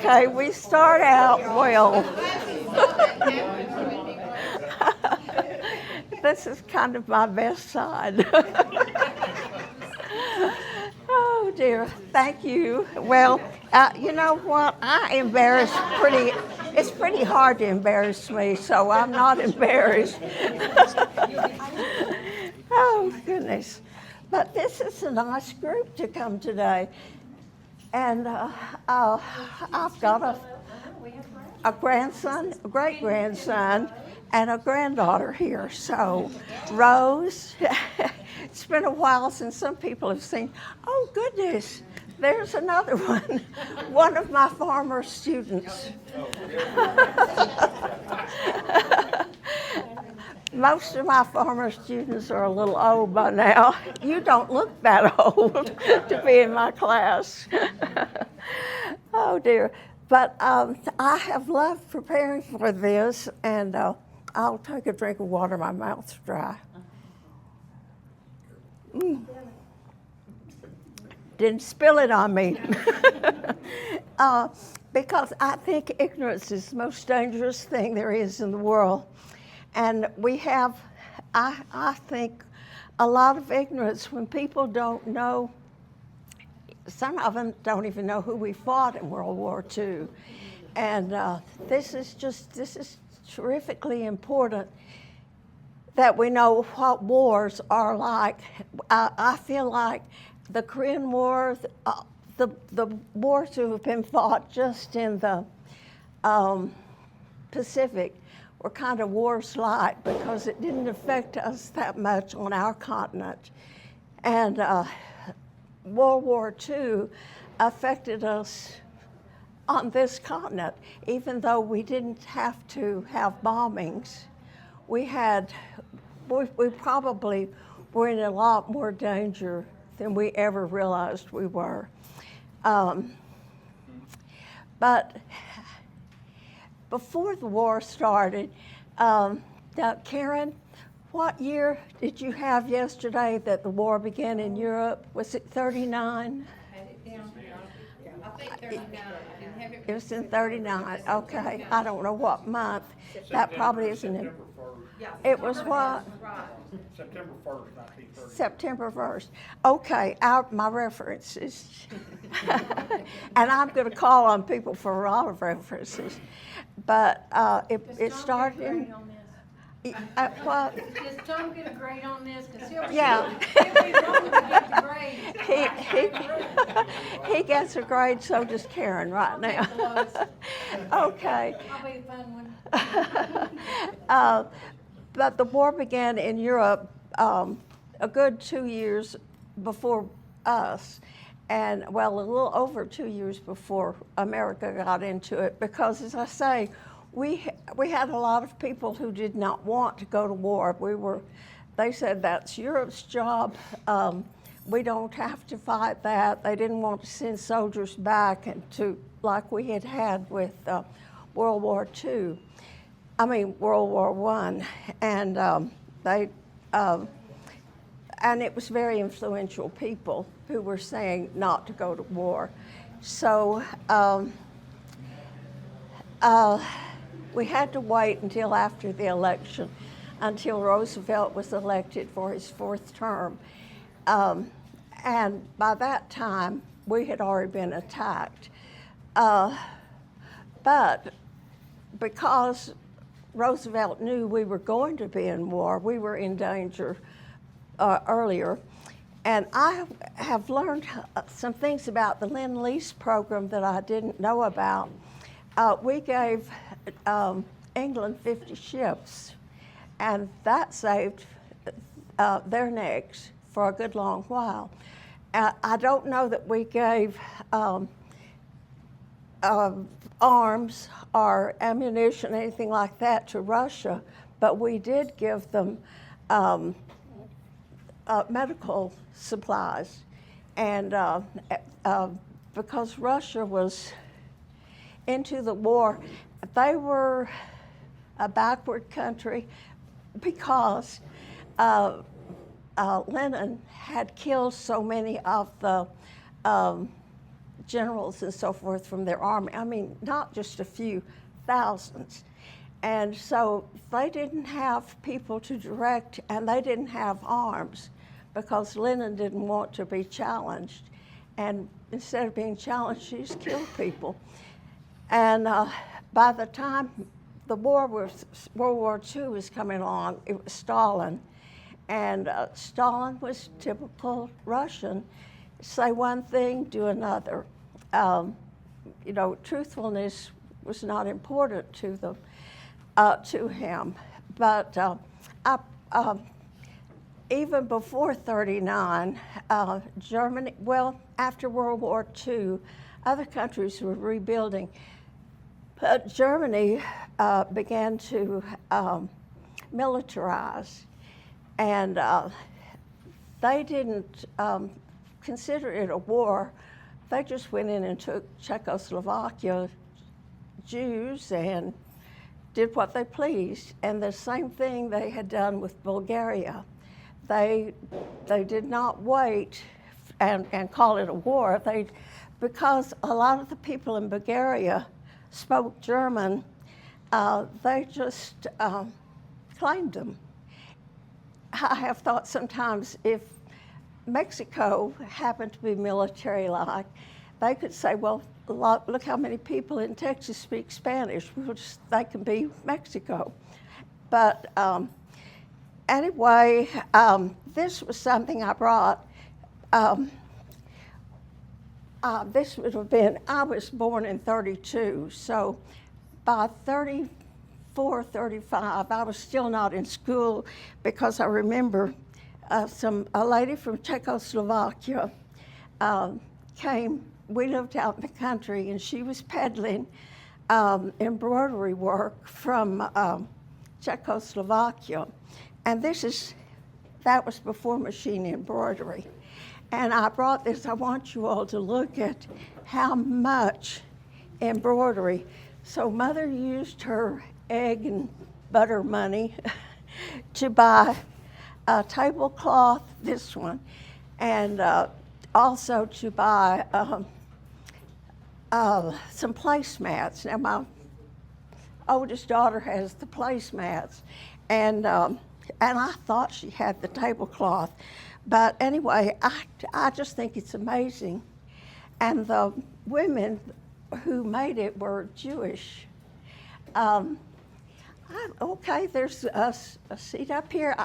Okay, we start out well. This is kind of my best side. Oh dear, thank you. Well, you know what? It's pretty hard to embarrass me, so I'm not embarrassed. Oh, goodness. But this is a nice group to come today. And I've got a grandson, a great grandson, and a granddaughter here. So, Rose, it's been a while since some people have seen. Oh, goodness, there's another one of my former students. Most of my former students are a little old by now. You don't look that old to be in my class. Oh dear. But I have loved preparing for this, and I'll take a drink of water. My mouth's dry. Didn't spill it on me. Because I think ignorance is the most dangerous thing there is in the world. And we have, I think, a lot of ignorance when people don't know. Some of them don't even know who we fought in World War II. And this is terrifically important that we know what wars are like. I feel like the Korean War, the wars that have been fought just in the Pacific were kind of wars light because it didn't affect us that much on our continent. And World War II affected us on this continent. Even though we didn't have to have bombings, we probably were in a lot more danger than we ever realized we were. But before the war started, now, Karen, what year did you have yesterday that the war began in Europe? Was it 39? I think 39. It was in 39. Okay, I don't know what month. That probably isn't it. It was what? September 1st, 1930. September 1st. Okay, my references. And I'm going to call on people for a lot of references. But it started in... What? Does Tom get a grade on this? Because he'll be Yeah. wrong to get the grade. He gets a grade, so does Karen right now. Okay. I'll be the fun one. But the war began in Europe a good 2 years before us, and well, a little over 2 years before America got into it, because as I say, we had a lot of people who did not want to go to war. They said that's Europe's job. We don't have to fight that. They didn't want to send soldiers back like we had with World War II. World War I, and and it was very influential people who were saying not to go to war. So we had to wait until after the election, until Roosevelt was elected for his fourth term. And by that time, we had already been attacked. But because Roosevelt knew we were going to be in war, we were in danger earlier. And I have learned some things about the Lend-Lease program that I didn't know about. We gave England 50 ships, and that saved their necks for a good long while. I don't know that we gave arms or ammunition, anything like that, to Russia, but we did give them medical supplies. And because Russia was into the war, they were a backward country because Lenin had killed so many of the generals and so forth from their army. I mean, not just a few, thousands. And so they didn't have people to direct, and they didn't have arms because Lenin didn't want to be challenged. And instead of being challenged, she just killed people. And by the time World War II was coming along, it was Stalin. And Stalin was typical Russian. Say one thing, do another. You know, truthfulness was not important to them, to him. But even before '39, Germany, well, after World War II, other countries were rebuilding. But Germany began to militarize, and they didn't consider it a war. They just went in and took Czechoslovakia Jews and did what they pleased. And the same thing they had done with Bulgaria. They did not wait and call it a war. Because a lot of the people in Bulgaria spoke German, they just claimed them. I have thought sometimes if Mexico happened to be military-like, they could say, well, look how many people in Texas speak Spanish. They can be Mexico. But anyway, this was something I brought. This would have been, I was born in '32, so by 34, 35, I was still not in school because I remember a lady from Czechoslovakia came. We lived out in the country, and she was peddling embroidery work from Czechoslovakia. And that was before machine embroidery. And I brought this, I want you all to look at how much embroidery. So Mother used her egg and butter money to buy a tablecloth, this one, and also to buy some placemats. Now my oldest daughter has the placemats, and I thought she had the tablecloth. But anyway, I just think it's amazing. And the women who made it were Jewish. Okay, there's a seat up here.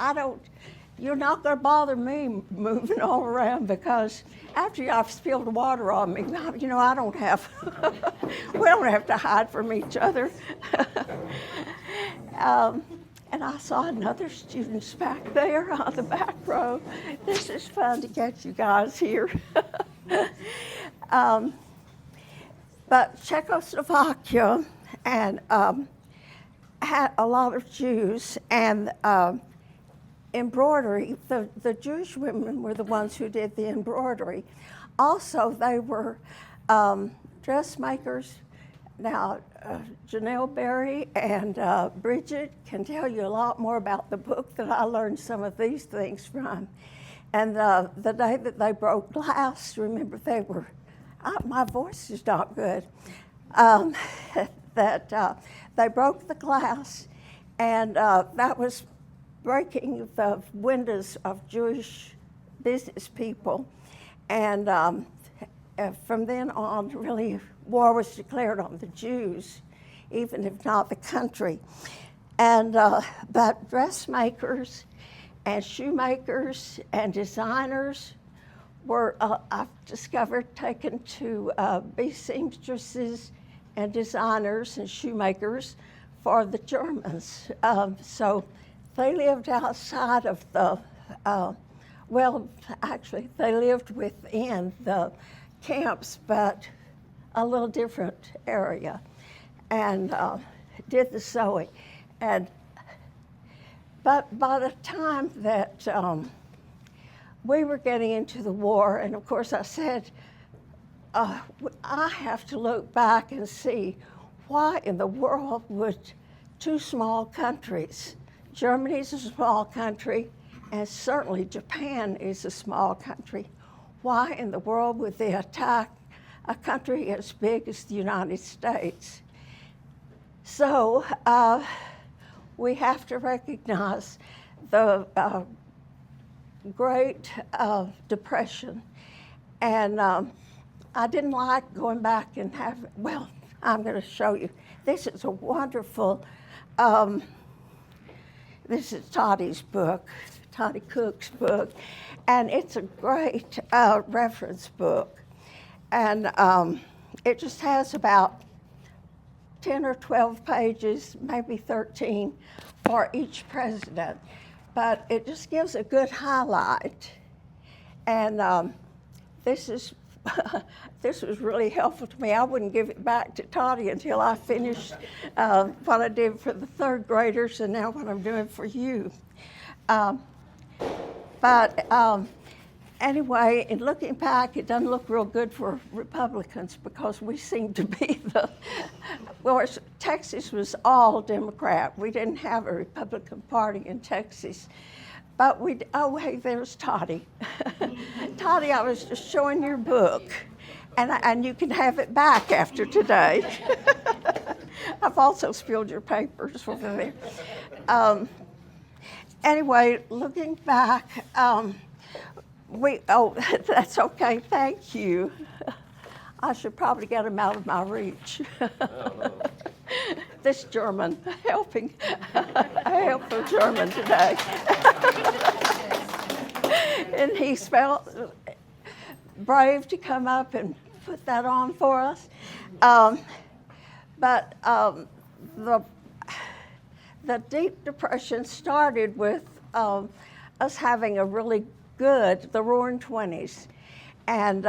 You're not going to bother me moving all around because after y'all spilled water on me, you know, I don't have, we don't have to hide from each other. And I saw another students back there on the back row. This is fun to get you guys here. But Czechoslovakia and had a lot of Jews, and embroidery, the Jewish women were the ones who did the embroidery. Also, they were dressmakers. Now, Janelle Berry and Bridget can tell you a lot more about the book that I learned some of these things from. And the day that they broke glass, remember they were, my voice is not good, that they broke the glass, and that was breaking the windows of Jewish business people. And from then on, really, war was declared on the Jews, even if not the country. And but dressmakers and shoemakers and designers were, I've discovered, taken to be seamstresses and designers and shoemakers for the Germans. So they lived outside of the, well, actually, they lived within the camps, but a little different area, and did the sewing. But by the time that we were getting into the war, and of course I said, I have to look back and see why in the world would two small countries, Germany's a small country, and certainly Japan is a small country, why in the world would they attack a country as big as the United States. So we have to recognize the Great Depression. And I didn't like going back and well, I'm going to show you. This is a wonderful, this is Tottie's book, Tottie Cook's book, and it's a great reference book. And it just has about 10 or 12 pages, maybe 13, for each president. But it just gives a good highlight. And this is this was really helpful to me. I wouldn't give it back to Toddy until I finished what I did for the third graders and now what I'm doing for you. Anyway, in looking back, it doesn't look real good for Republicans because we seem to be well, Texas was all Democrat. We didn't have a Republican Party in Texas. But oh, hey, there's Toddy. Toddy, I was just showing your book, and you can have it back after today. I've also spilled your papers over there. Anyway, looking back, that's okay, thank you. I should probably get him out of my reach. This German, I help for German today. And he felt brave to come up and put that on for us. But the Deep Depression started with us having a really good, the Roaring '20s. And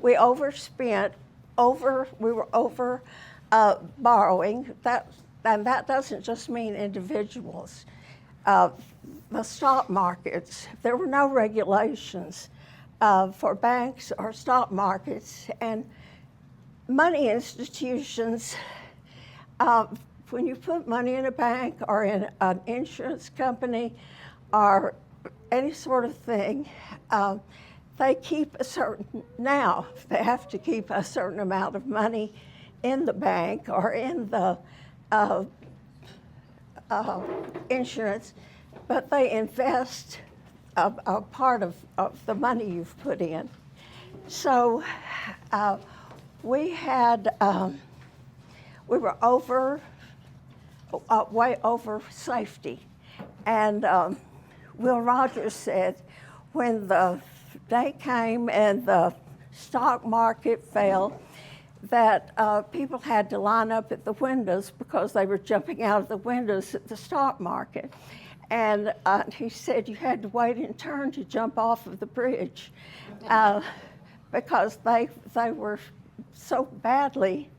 we overspent, we were over borrowing. And that doesn't just mean individuals. The stock markets, there were no regulations for banks or stock markets. And money institutions, when you put money in a bank or in an insurance company or any sort of thing, they keep now they have to keep a certain amount of money in the bank or in the insurance, but they invest a part of the money you've put in. So we were way over safety. And Will Rogers said when the day came and the stock market fell, that people had to line up at the windows because they were jumping out of the windows at the stock market. And he said you had to wait in turn to jump off of the bridge because they were so badly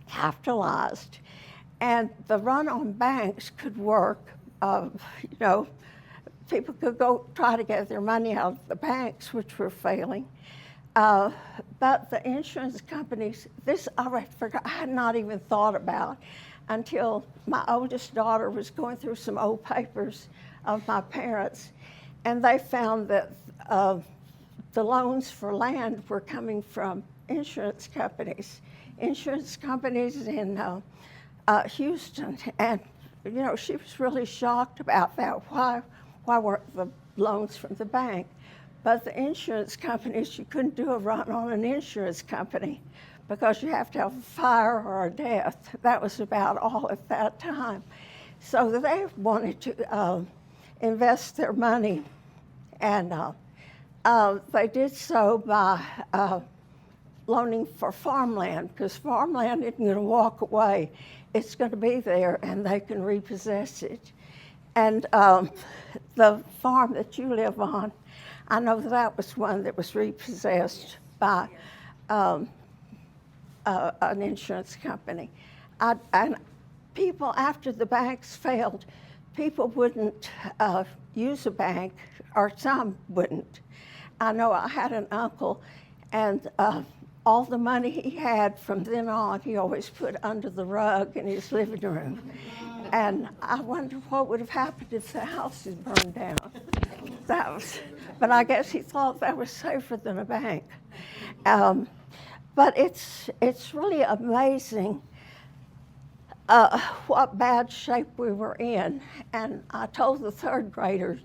capitalized. And the run on banks could work, people could go try to get their money out of the banks, which were failing. But the insurance companies, this I had not even thought about until my oldest daughter was going through some old papers of my parents, and they found that the loans for land were coming from insurance companies in Houston. And, she was really shocked about that. Why weren't the loans from the bank? But the insurance companies, you couldn't do a run on an insurance company because you have to have a fire or a death. That was about all at that time. So they wanted to invest their money, and they did so by loaning for farmland, because farmland isn't going to walk away. It's going to be there, and they can repossess it. And the farm that you live on, I know that was one that was repossessed by an insurance company. And people, after the banks failed, people wouldn't use a bank, or some wouldn't. I know I had an uncle, and all the money he had from then on, he always put under the rug in his living room. And I wonder what would have happened if the house had burned down. But I guess he thought that was safer than a bank. But it's really amazing what bad shape we were in. And I told the third graders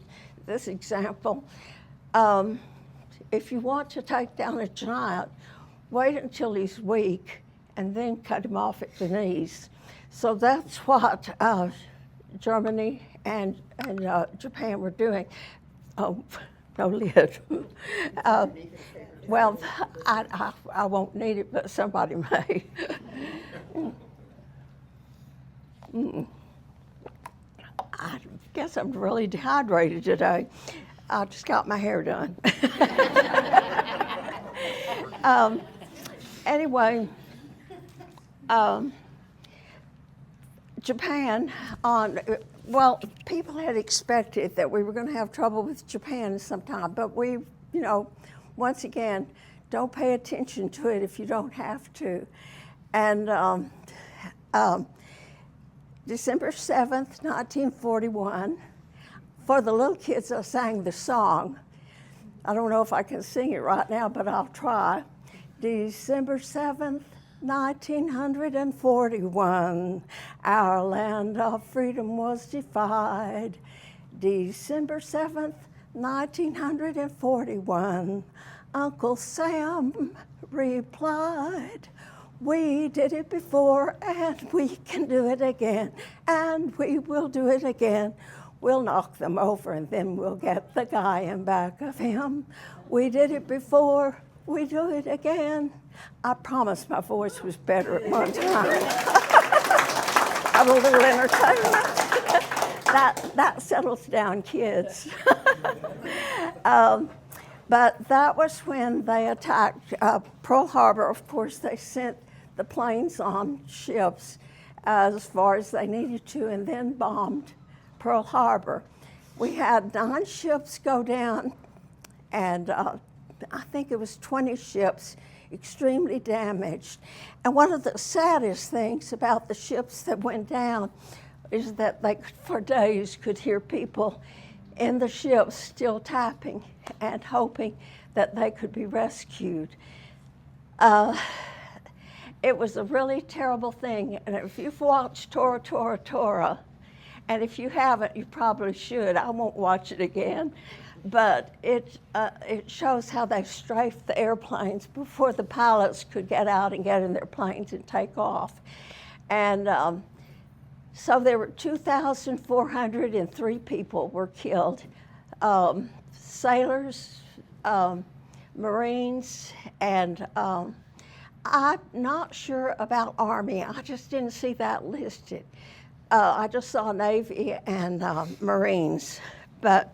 this example. If you want to take down a giant, wait until he's weak and then cut him off at the knees. So that's what Germany and Japan were doing. Oh, no lid. Well, I won't need it, but somebody may. I guess I'm really dehydrated today. I just got my hair done. Anyway, Japan, well, people had expected that we were going to have trouble with Japan sometime, but we, once again, don't pay attention to it if you don't have to. And December 7th, 1941, for the little kids, I sang the song. I don't know if I can sing it right now, but I'll try. December 7th, 1941, our land of freedom was defied. December 7th, 1941, Uncle Sam replied, we did it before and we can do it again, and we will do it again. We'll knock them over and then we'll get the guy in back of him. We did it before, we do it again. I promise my voice was better at one time. Have a little entertainment. That settles down kids. But that was when they attacked Pearl Harbor. Of course, they sent the planes on ships as far as they needed to and then bombed Pearl Harbor. We had 9 ships go down, and I think it was 20 ships extremely damaged. And one of the saddest things about the ships that went down is that they, for days, could hear people in the ships still tapping and hoping that they could be rescued. It was a really terrible thing. And if you've watched Tora, Tora, Tora, and if you haven't, you probably should. I won't watch it again. But it shows how they strafed the airplanes before the pilots could get out and get in their planes and take off. And so there were 2,403 people were killed. Sailors, Marines, and I'm not sure about Army. I just didn't see that listed. I just saw Navy and Marines. But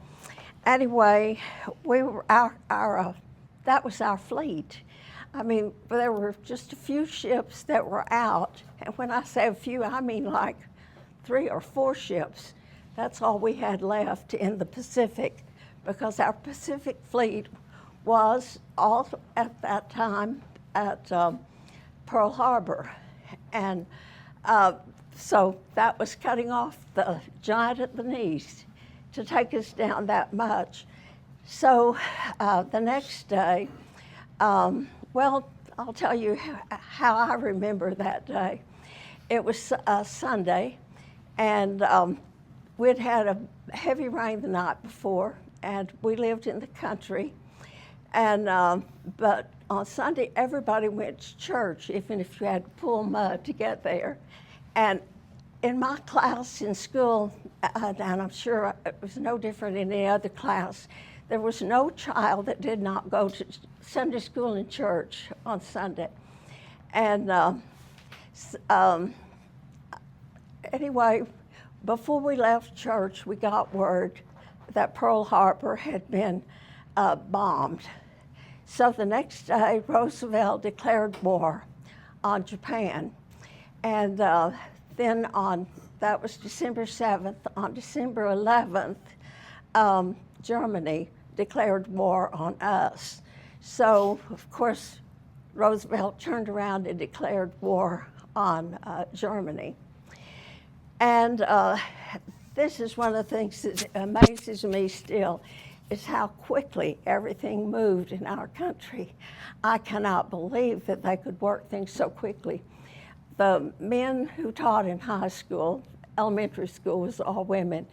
anyway, we were that was our fleet. I mean, there were just a few ships that were out. And when I say a few, I mean like 3 or 4 ships. That's all we had left in the Pacific, because our Pacific fleet was all at that time at Pearl Harbor. And so that was cutting off the giant at the knees to take us down that much. So the next day, well, I'll tell you how I remember that day. It was Sunday, and we'd had a heavy rain the night before, and we lived in the country. And but on Sunday, everybody went to church, even if you had to pull mud to get there. And in my class in school, and I'm sure it was no different in any other class, there was no child that did not go to Sunday school and church on Sunday. And anyway, before we left church, we got word that Pearl Harbor had been bombed. So the next day, Roosevelt declared war on Japan. And then that was December 7th, on December 11th, Germany declared war on us. So, of course, Roosevelt turned around and declared war on Germany. And this is one of the things that amazes me still. is how quickly everything moved in our country. I cannot believe that they could work things so quickly. The men who taught in high school, elementary school was all women,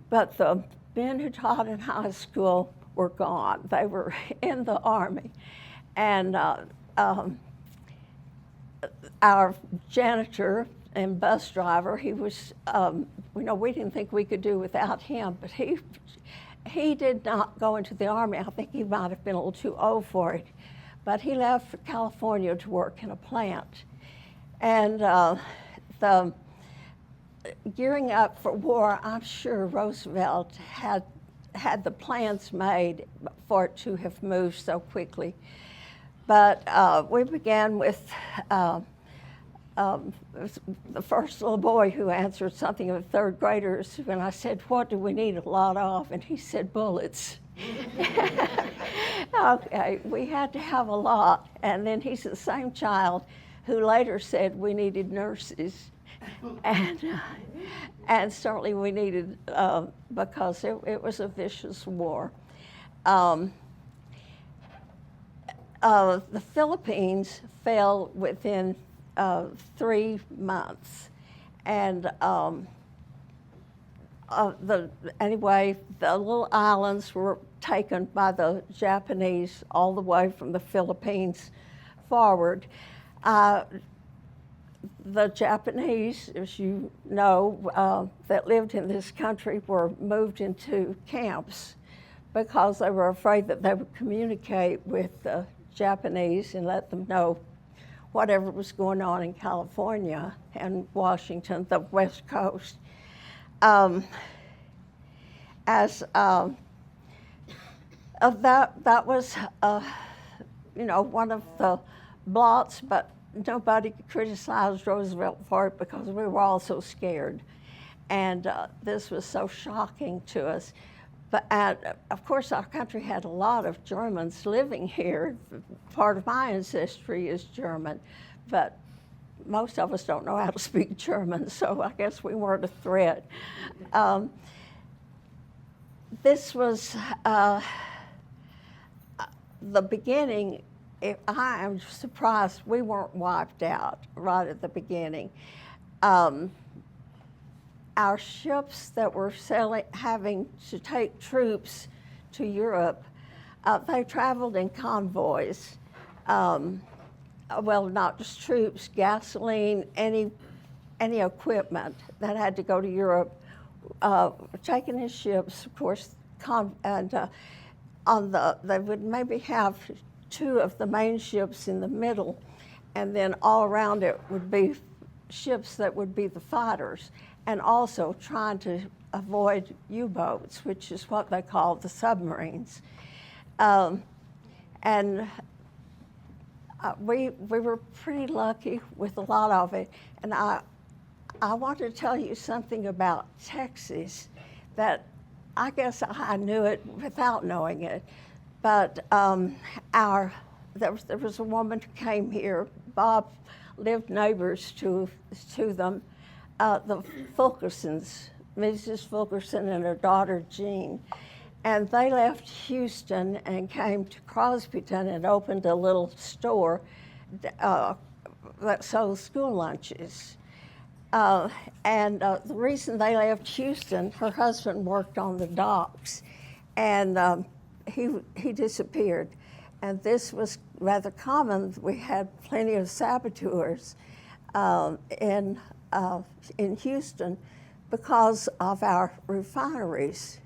but the men who taught in high school were gone. They were in the Army. And our janitor and bus driver, he was, we didn't think we could do without him, but he did not go into the Army. I think he might have been a little too old for it, but he left for California to work in a plant. And the gearing up for war, I'm sure Roosevelt had the plans made for it to have moved so quickly. But we began with the first little boy who answered something of third graders when I said, "What do we need a lot of?" And he said, "Bullets." Okay, we had to have a lot. And then he's the same child who later said we needed nurses. And certainly we needed, because it was a vicious war. The Philippines fell within 3 months, and anyway, the little islands were taken by the Japanese all the way from the Philippines forward. The Japanese, as you know, that lived in this country were moved into camps because they were afraid that they would communicate with the Japanese and let them know whatever was going on in California and Washington, the West Coast. That was, one of the blots, but nobody criticized Roosevelt for it because we were all so scared. And this was so shocking to us. But of course, our country had a lot of Germans living here. Part of my ancestry is German, but most of us don't know how to speak German, so I guess we weren't a threat. This was the beginning. I am surprised we weren't wiped out right at the beginning. Our ships that were having to take troops to Europe, they traveled in convoys. Well, not just troops, gasoline, any equipment that had to go to Europe, taken in ships, of course, and they would maybe have 2 of the main ships in the middle, and then all around it would be ships that would be the fighters, and also trying to avoid U-boats, which is what they call the submarines. We were pretty lucky with a lot of it. And I want to tell you something about Texas that I guess I knew it without knowing it. But there was a woman who came here. Bob lived neighbors to them, the Fulkersons, Mrs. Fulkerson and her daughter Jean. And they left Houston and came to Crosbyton and opened a little store that sold school lunches. The reason they left Houston, her husband worked on the docks, and he disappeared. And this was rather common. We had plenty of saboteurs in Houston because of our refineries.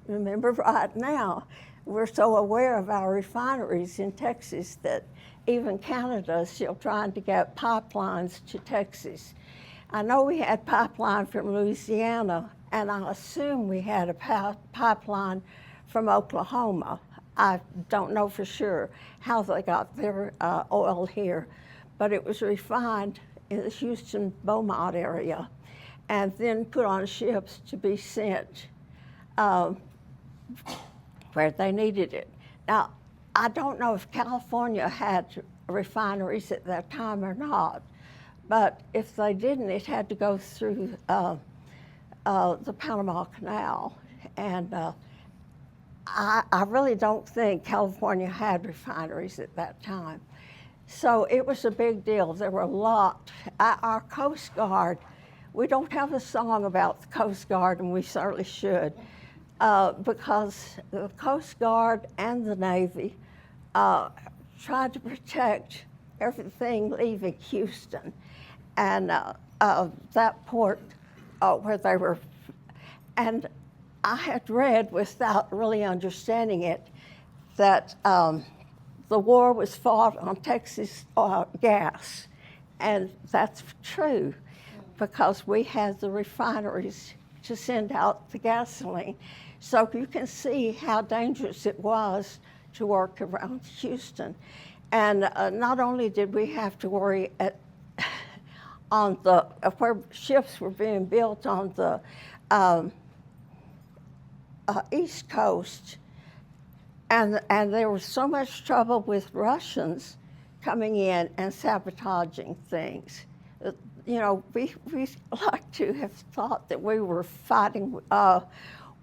Remember, right now, we're so aware of our refineries in Texas that even Canada is still trying to get pipelines to Texas. I know we had pipeline from Louisiana, and I assume we had a pipeline from Oklahoma. I don't know for sure how they got their oil here, but it was refined in the Houston-Beaumont area and then put on ships to be sent where they needed it. Now, I don't know if California had refineries at that time or not, but if they didn't, it had to go through the Panama Canal. And I really don't think California had refineries at that time. So it was a big deal. There were a lot. Our Coast Guard, we don't have a song about the Coast Guard, and we certainly should, because the Coast Guard and the Navy tried to protect everything leaving Houston. And that port where they were, and I had read without really understanding it that the war was fought on Texas gas, and that's true because we had the refineries to send out the gasoline. So you can see how dangerous it was to work around Houston. And not only did we have to worry on the where ships were being built on the East Coast, and there was so much trouble with Russians coming in and sabotaging things. You know, we like to have thought that we were fighting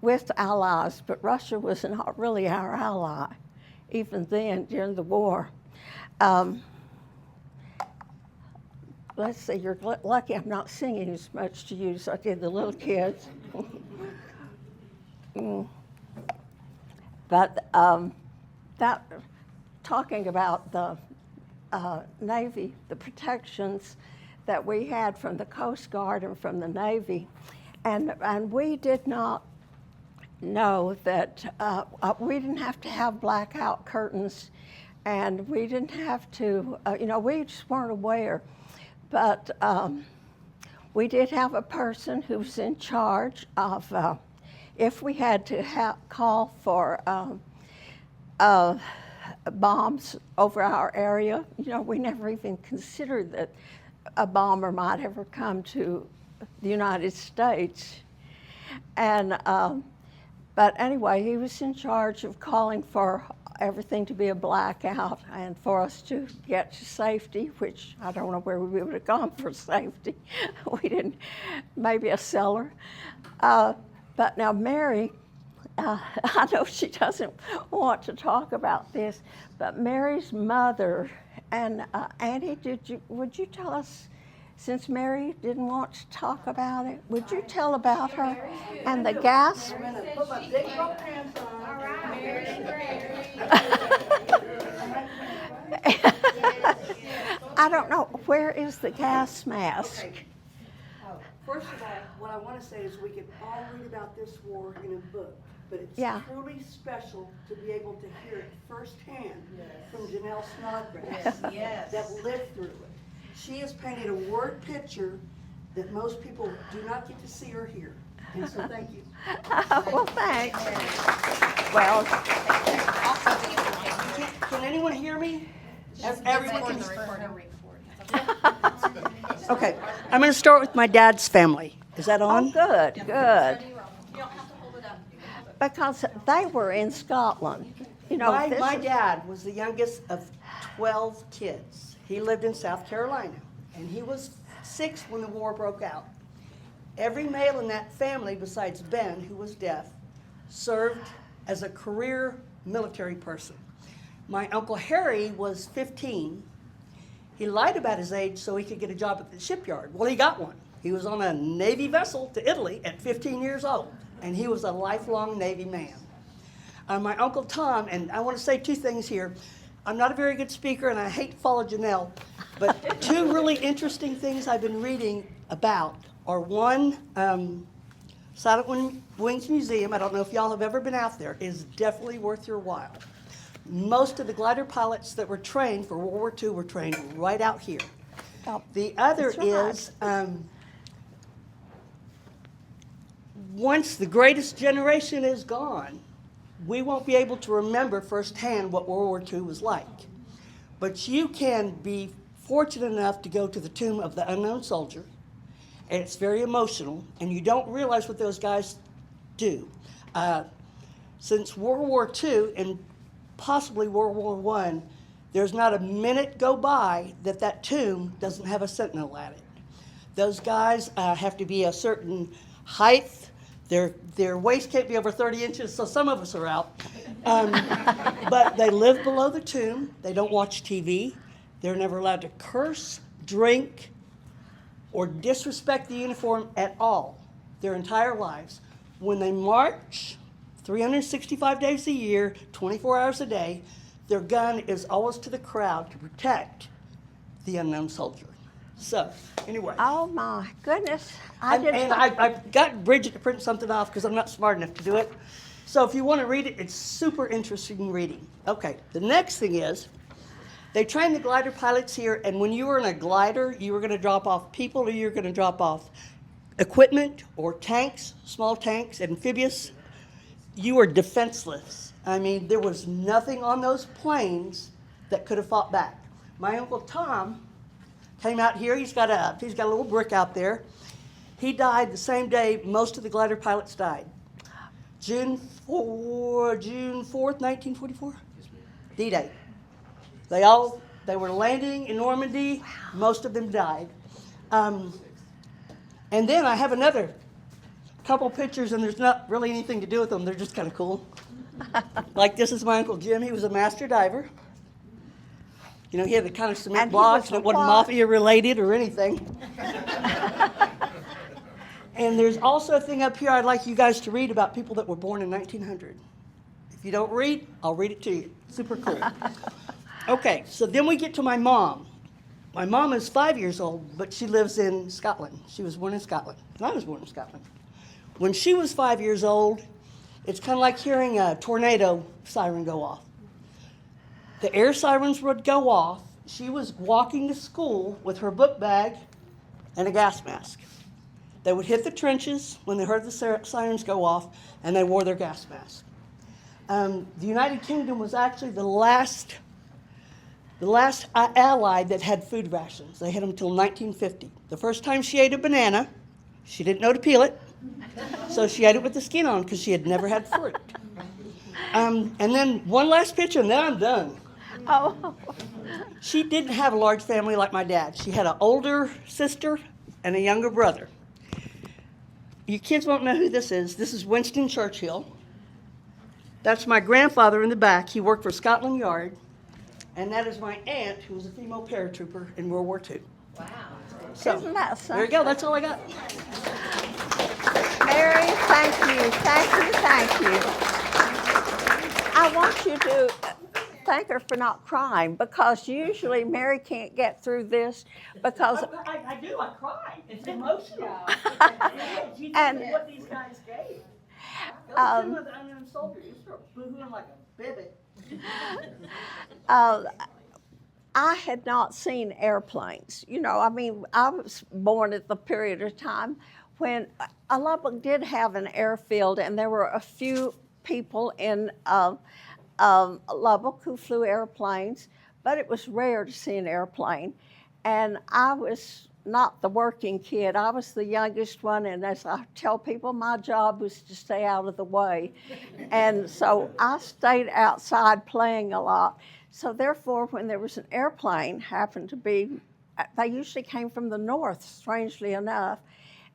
with allies, but Russia was not really our ally, even then during the war. Let's see, you're lucky I'm not singing as much to you as I did the little kids. But that, talking about the Navy, the protections that we had from the Coast Guard and from the Navy, and we did not know that we didn't have to have blackout curtains, and we didn't have to, we just weren't aware. But we did have a person who was in charge of, if we had to call for bombs over our area, we never even considered that a bomber might ever come to the United States. And, but anyway, he was in charge of calling for everything to be a blackout and for us to get to safety, which I don't know where we would have gone for safety. We didn't, maybe a cellar. But now Mary, I know she doesn't want to talk about this, but Mary's mother, and Annie, would you tell us, since Mary didn't want to talk about it, would you tell about her and the gas? I don't know, where is the gas mask? Okay. First of all, what I want to say is we could all read about this war in a book, but it's truly special to be able to hear it firsthand from Janelle Snodgrass that lived through it. She has painted a word picture that most people do not get to see or hear. And so thank you. Well, thanks. Well, can anyone hear me? Everyone can. Okay, I'm going to start with my dad's family. Is that on? Oh, good. Because they were in Scotland. My dad was the youngest of 12 kids. He lived in South Carolina, and he was 6 when the war broke out. Every male in that family, besides Ben, who was deaf, served as a career military person. My Uncle Harry was 15. He lied about his age so he could get a job at the shipyard. Well, he got one. He was on a Navy vessel to Italy at 15 years old, and he was a lifelong Navy man. My Uncle Tom, and I want to say 2 things here. I'm not a very good speaker, and I hate to follow Janelle, but 2 really interesting things I've been reading about are one, Silent Wings Museum, I don't know if y'all have ever been out there, is definitely worth your while. Most of the glider pilots that were trained for World War II were trained right out here. Oh, the other is, once the greatest generation is gone, we won't be able to remember firsthand what World War II was like. But you can be fortunate enough to go to the tomb of the unknown soldier, and it's very emotional, and you don't realize what those guys do. Since World War II and possibly World War I, there's not a minute go by that tomb doesn't have a sentinel at it. Those guys have to be a certain height. Their waist can't be over 30 inches, so some of us are out. But they live below the tomb. They don't watch TV. They're never allowed to curse, drink, or disrespect the uniform at all their entire lives. When they march 365 days a year, 24 hours a day, their gun is always to the crowd to protect the unknown soldier. So, anyway. Oh my goodness. I got Bridget to print something off because I'm not smart enough to do it. So if you want to read it, it's super interesting reading. Okay, the next thing is, they train the glider pilots here, and when you were in a glider, you were going to drop off people or you were going to drop off equipment or tanks, small tanks, amphibious. You were defenseless. I mean, there was nothing on those planes that could have fought back. My Uncle Tom came out here. He's got a little brick out there. He died the same day most of the glider pilots died. June 4th, 1944? D-Day. They were landing in Normandy. Most of them died. And then I have another couple pictures, and there's not really anything to do with them. They're just kind of cool. Like this is my Uncle Jim. He was a master diver. You know, he had the kind of cement And he blocks, was and a it wasn't what? mafia related or anything. And there's also a thing up here I'd like you guys to read about people that were born in 1900. If you don't read, I'll read it to you. Super cool. Okay, so then we get to my mom. My mom is 5 years old, but she lives in Scotland. She was born in Scotland, and I was born in Scotland. When she was 5 years old, it's kind of like hearing a tornado siren go off. The air sirens would go off. She was walking to school with her book bag and a gas mask. They would hit the trenches when they heard the sirens go off, and they wore their gas mask. The United Kingdom was actually the last ally that had food rations. They had them until 1950. The first time she ate a banana, she didn't know to peel it, so she ate it with the skin on because she had never had fruit. And then one last picture, and then I'm done. Oh. She didn't have a large family like my dad. She had an older sister and a younger brother. You kids won't know who this is. This is Winston Churchill. That's my grandfather in the back. He worked for Scotland Yard. And that is my aunt, who was a female paratrooper in World War II. Wow. So, Isn't that something? there you go. That's all I got. Mary, thank you, thank you. I want you to thank her for not crying, because usually Mary can't get through this because I do. I cry. It's emotional. And- what these guys gave. Um, You start boohooing like a baby. I had not seen airplanes. You know, I mean, I was born at the period of time when Lubbock did have an airfield, and there were a few people in Lubbock who flew airplanes, but it was rare to see an airplane. And I was not the working kid. I was the youngest one, and as I tell people, my job was to stay out of the way. And so I stayed outside playing a lot. So therefore, when there was an airplane, happened to be, they usually came from the north, strangely enough.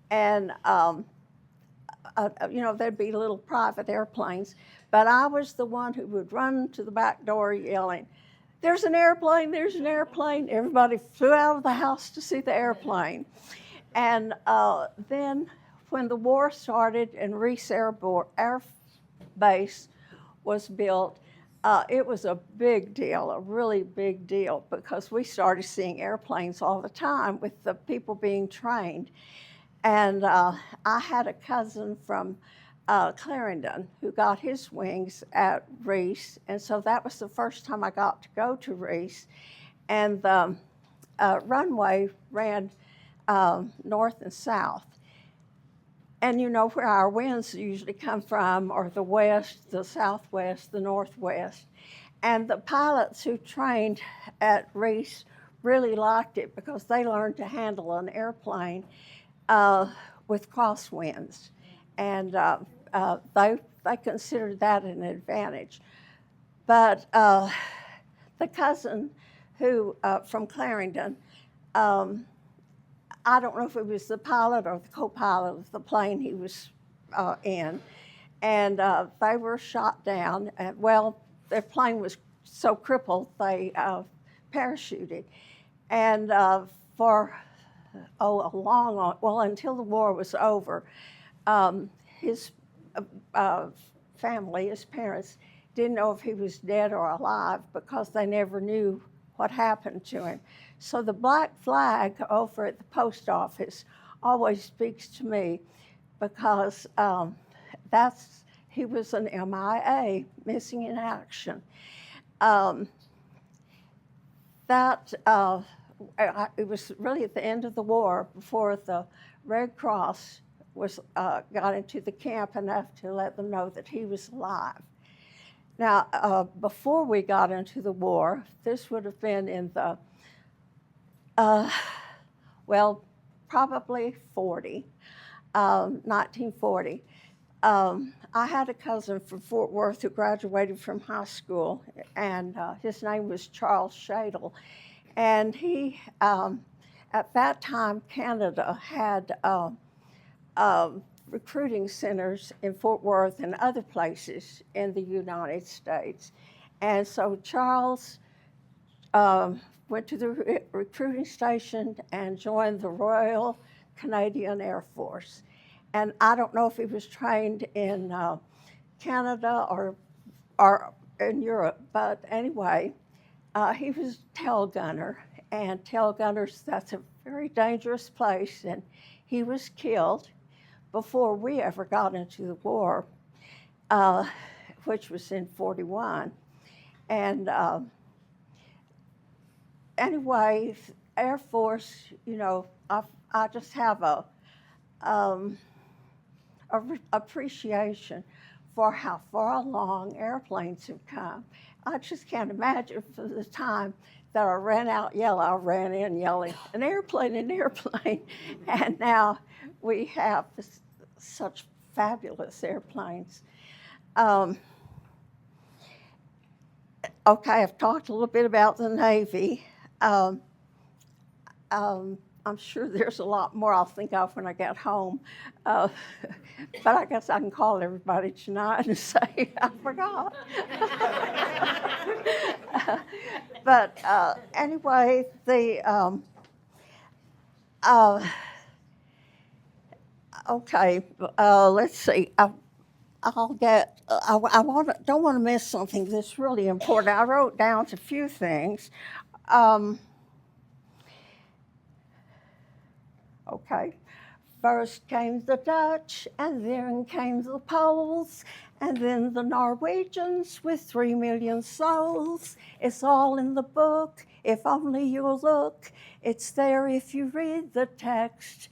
And, you know, there'd be little private airplanes. But I was the one who would run to the back door yelling, "There's an airplane, there's an airplane." Everybody flew out of the house to see the airplane. And then when the war started and Reese Air Base was built, it was a big deal, a really big deal, because we started seeing airplanes all the time with the people being trained. And I had a cousin from Clarendon who got his wings at Reese, and so that was the first time I got to go to Reese. And the runway ran north and south. And you know where our winds usually come from are the west, the southwest, the northwest. And the pilots who trained at Reese really liked it because they learned to handle an airplane with crosswinds. And they considered that an advantage. But the cousin who from Clarendon, I don't know if it was the pilot or the co-pilot of the plane he was in, and they were shot down. And, well, their plane was so crippled they parachuted, and for a long, well, until the war was over, his family, his parents, didn't know if he was dead or alive because they never knew what happened to him. So the black flag over at the post office always speaks to me because he was an MIA, missing in action. It was really at the end of the war, before the Red Cross got into the camp enough to let them know that he was alive. Now, before we got into the war, this would have been in the, probably 1940. I had a cousin from Fort Worth who graduated from high school, and his name was Charles Shadle. And he, at that time, Canada had recruiting centers in Fort Worth and other places in the United States. And so Charles went to the recruiting station and joined the Royal Canadian Air Force. And I don't know if he was trained in Canada or in Europe, but anyway, he was tail gunner. And tail gunners, that's a very dangerous place, and he was killed before we ever got into the war, which was in 41. And anyway, Air Force, I just have a appreciation for how far along airplanes have come. I just can't imagine for the time that I ran out yelling, I ran in yelling, an airplane, and now we have such fabulous airplanes. Okay, I've talked a little bit about the Navy. I'm sure there's a lot more I'll think of when I get home. But I guess I can call everybody tonight and say, I forgot. But anyway, let's see. Don't want to miss something that's really important. I wrote down a few things. Okay. First came the Dutch, and then came the Poles, and then the Norwegians with 3 million souls. It's all in the book, if only you'll look. It's there if you read the text.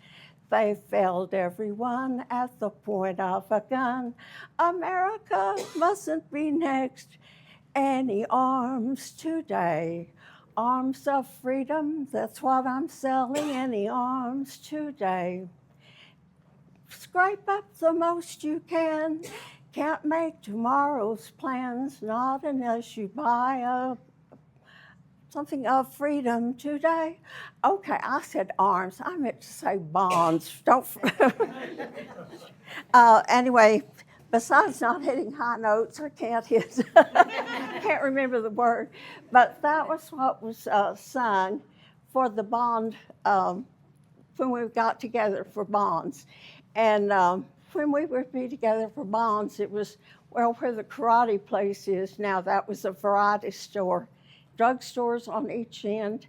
They failed everyone at the point of a gun. America mustn't be next. Any arms today? Arms of freedom, that's what I'm selling, any arms today. Scrape up the most you can. Can't make tomorrow's plans, not unless you buy something of freedom today. Okay, I said arms. I meant to say bonds. Anyway, besides not hitting high notes, I can't remember the word, but that was what was sung for the bond when we got together for bonds. And when we would be together for bonds, it was, where the karate place is now, that was a variety store, drugstores on each end,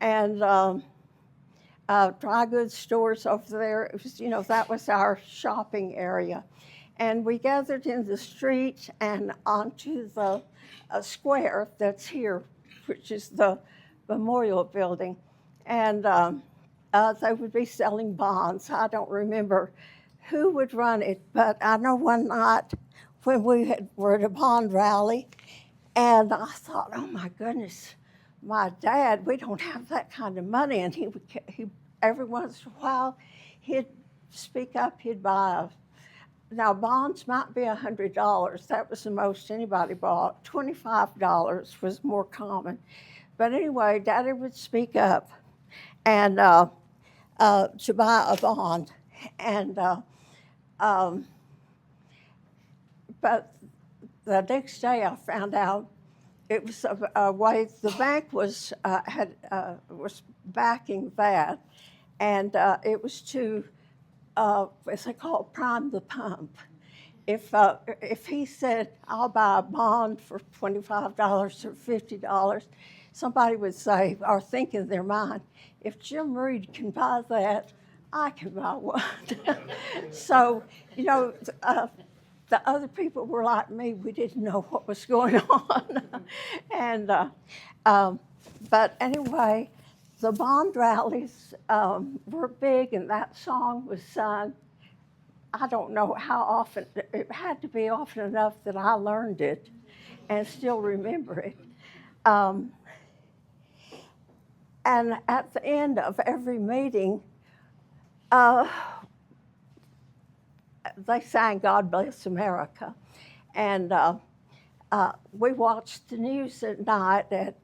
and dry goods stores over there. It was, that was our shopping area. And we gathered in the street and onto the square that's here, which is the memorial building. And they would be selling bonds. I don't remember who would run it, but I know one night when we were at a bond rally, and I thought, oh my goodness, my dad, we don't have that kind of money. And he every once in a while, he'd speak up, he'd buy now, bonds might be $100. That was the most anybody bought. $25 was more common. But anyway, Daddy would speak up and to buy a bond. And but the next day I found out it was a way the bank was was backing that, and it was to as they call it, prime the pump. If he said, I'll buy a bond for $25 or $50, somebody would say, or think in their mind, if Jim Reed can buy that, I can buy one. So, the other people were like me. We didn't know what was going on. And, but anyway, the bond rallies were big, and that song was sung. I don't know how often. It had to be often enough that I learned it and still remember it. And at the end of every meeting, they sang God Bless America. And we watched the news at night at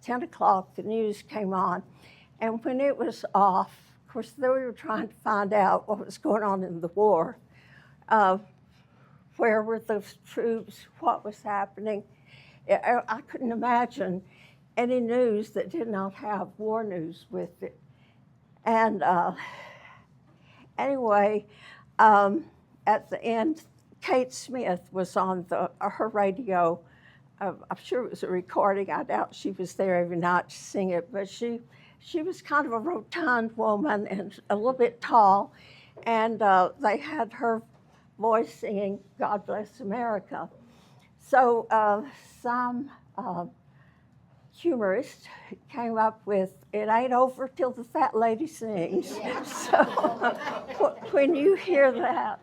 10 o'clock. The news came on. And when it was off, of course, we were trying to find out what was going on in the war. Where were the troops? What was happening? I couldn't imagine any news that did not have war news with it. And anyway, at the end, Kate Smith was on her radio. I'm sure it was a recording. I doubt she was there every night to sing it, but she was kind of a rotund woman and a little bit tall, and they had her voice singing God Bless America. So some humorist came up with, it ain't over till the fat lady sings. Yeah. So when you hear that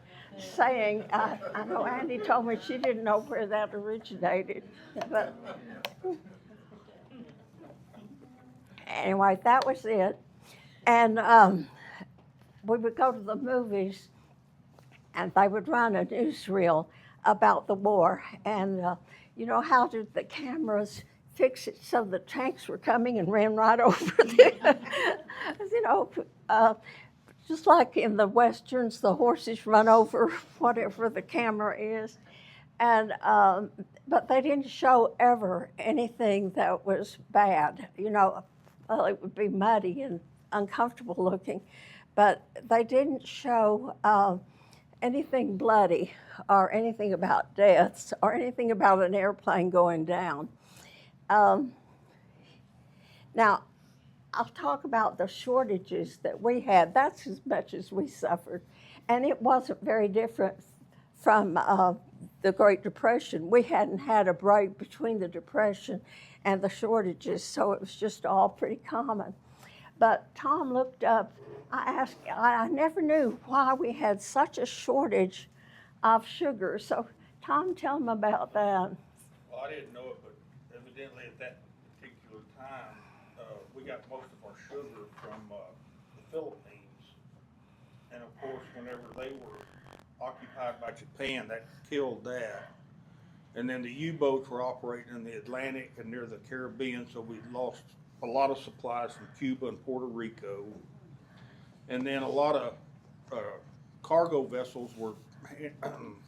saying, I know Andy told me she didn't know where that originated, but anyway, that was it. And we would go to the movies, and they would run a newsreel about the war. And how did the cameras fix it so the tanks were coming and ran right over them? Just like in the westerns, the horses run over whatever the camera is. And but they didn't show ever anything that was bad. Well, it would be muddy and uncomfortable looking, but they didn't show anything bloody or anything about deaths or anything about an airplane going down. Now, I'll talk about the shortages that we had. That's as much as we suffered. And it wasn't very different from the Great Depression. We hadn't had a break between the Depression and the shortages, so it was just all pretty common. But Tom looked up. I never knew why we had such a shortage of sugar. So, Tom, tell him about that. Well, I didn't know it, but evidently at that particular time, we got most of our sugar from the Philippines. And of course, whenever they were occupied by Japan, that killed that. And then the U-boats were operating in the Atlantic and near the Caribbean, so we lost a lot of supplies from Cuba and Puerto Rico. And then a lot of cargo vessels were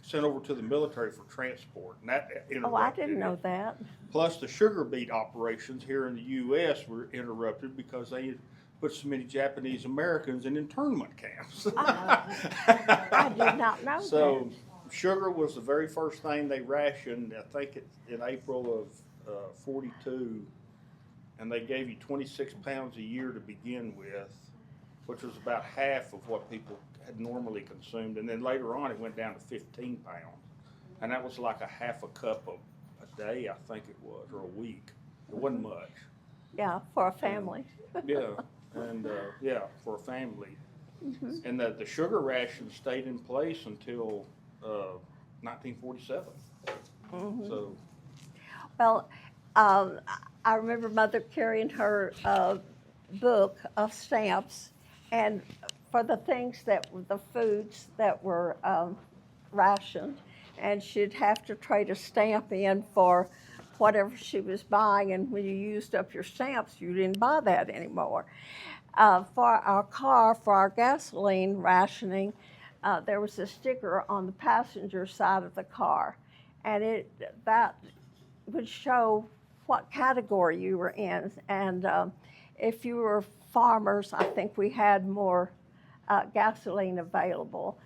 sent over to the military for transport. And that interrupted. Oh, I didn't know that. Plus the sugar beet operations here in the U.S. were interrupted because they put so many Japanese Americans in internment camps. I did not know So sugar was the very first thing they rationed, I think in April of 42, and they gave you 26 pounds a year to begin with, which was about half of what people had normally consumed. And then later on, it went down to 15 pounds. And that was like a half a cup a day, I think it was, or a week. It wasn't much. Yeah, for a family. Yeah, and for a family. Mm-hmm. And the sugar ration stayed in place until 1947. Mm-hmm. So, Well, I remember Mother carrying her book of stamps, and for the things the foods that were rationed, and she'd have to trade a stamp in for whatever she was buying, and when you used up your stamps, you didn't buy that anymore. For our car, for our gasoline rationing, there was a sticker on the passenger side of the car, and that would show what category you were in. And if you were farmers, I think we had more gasoline available.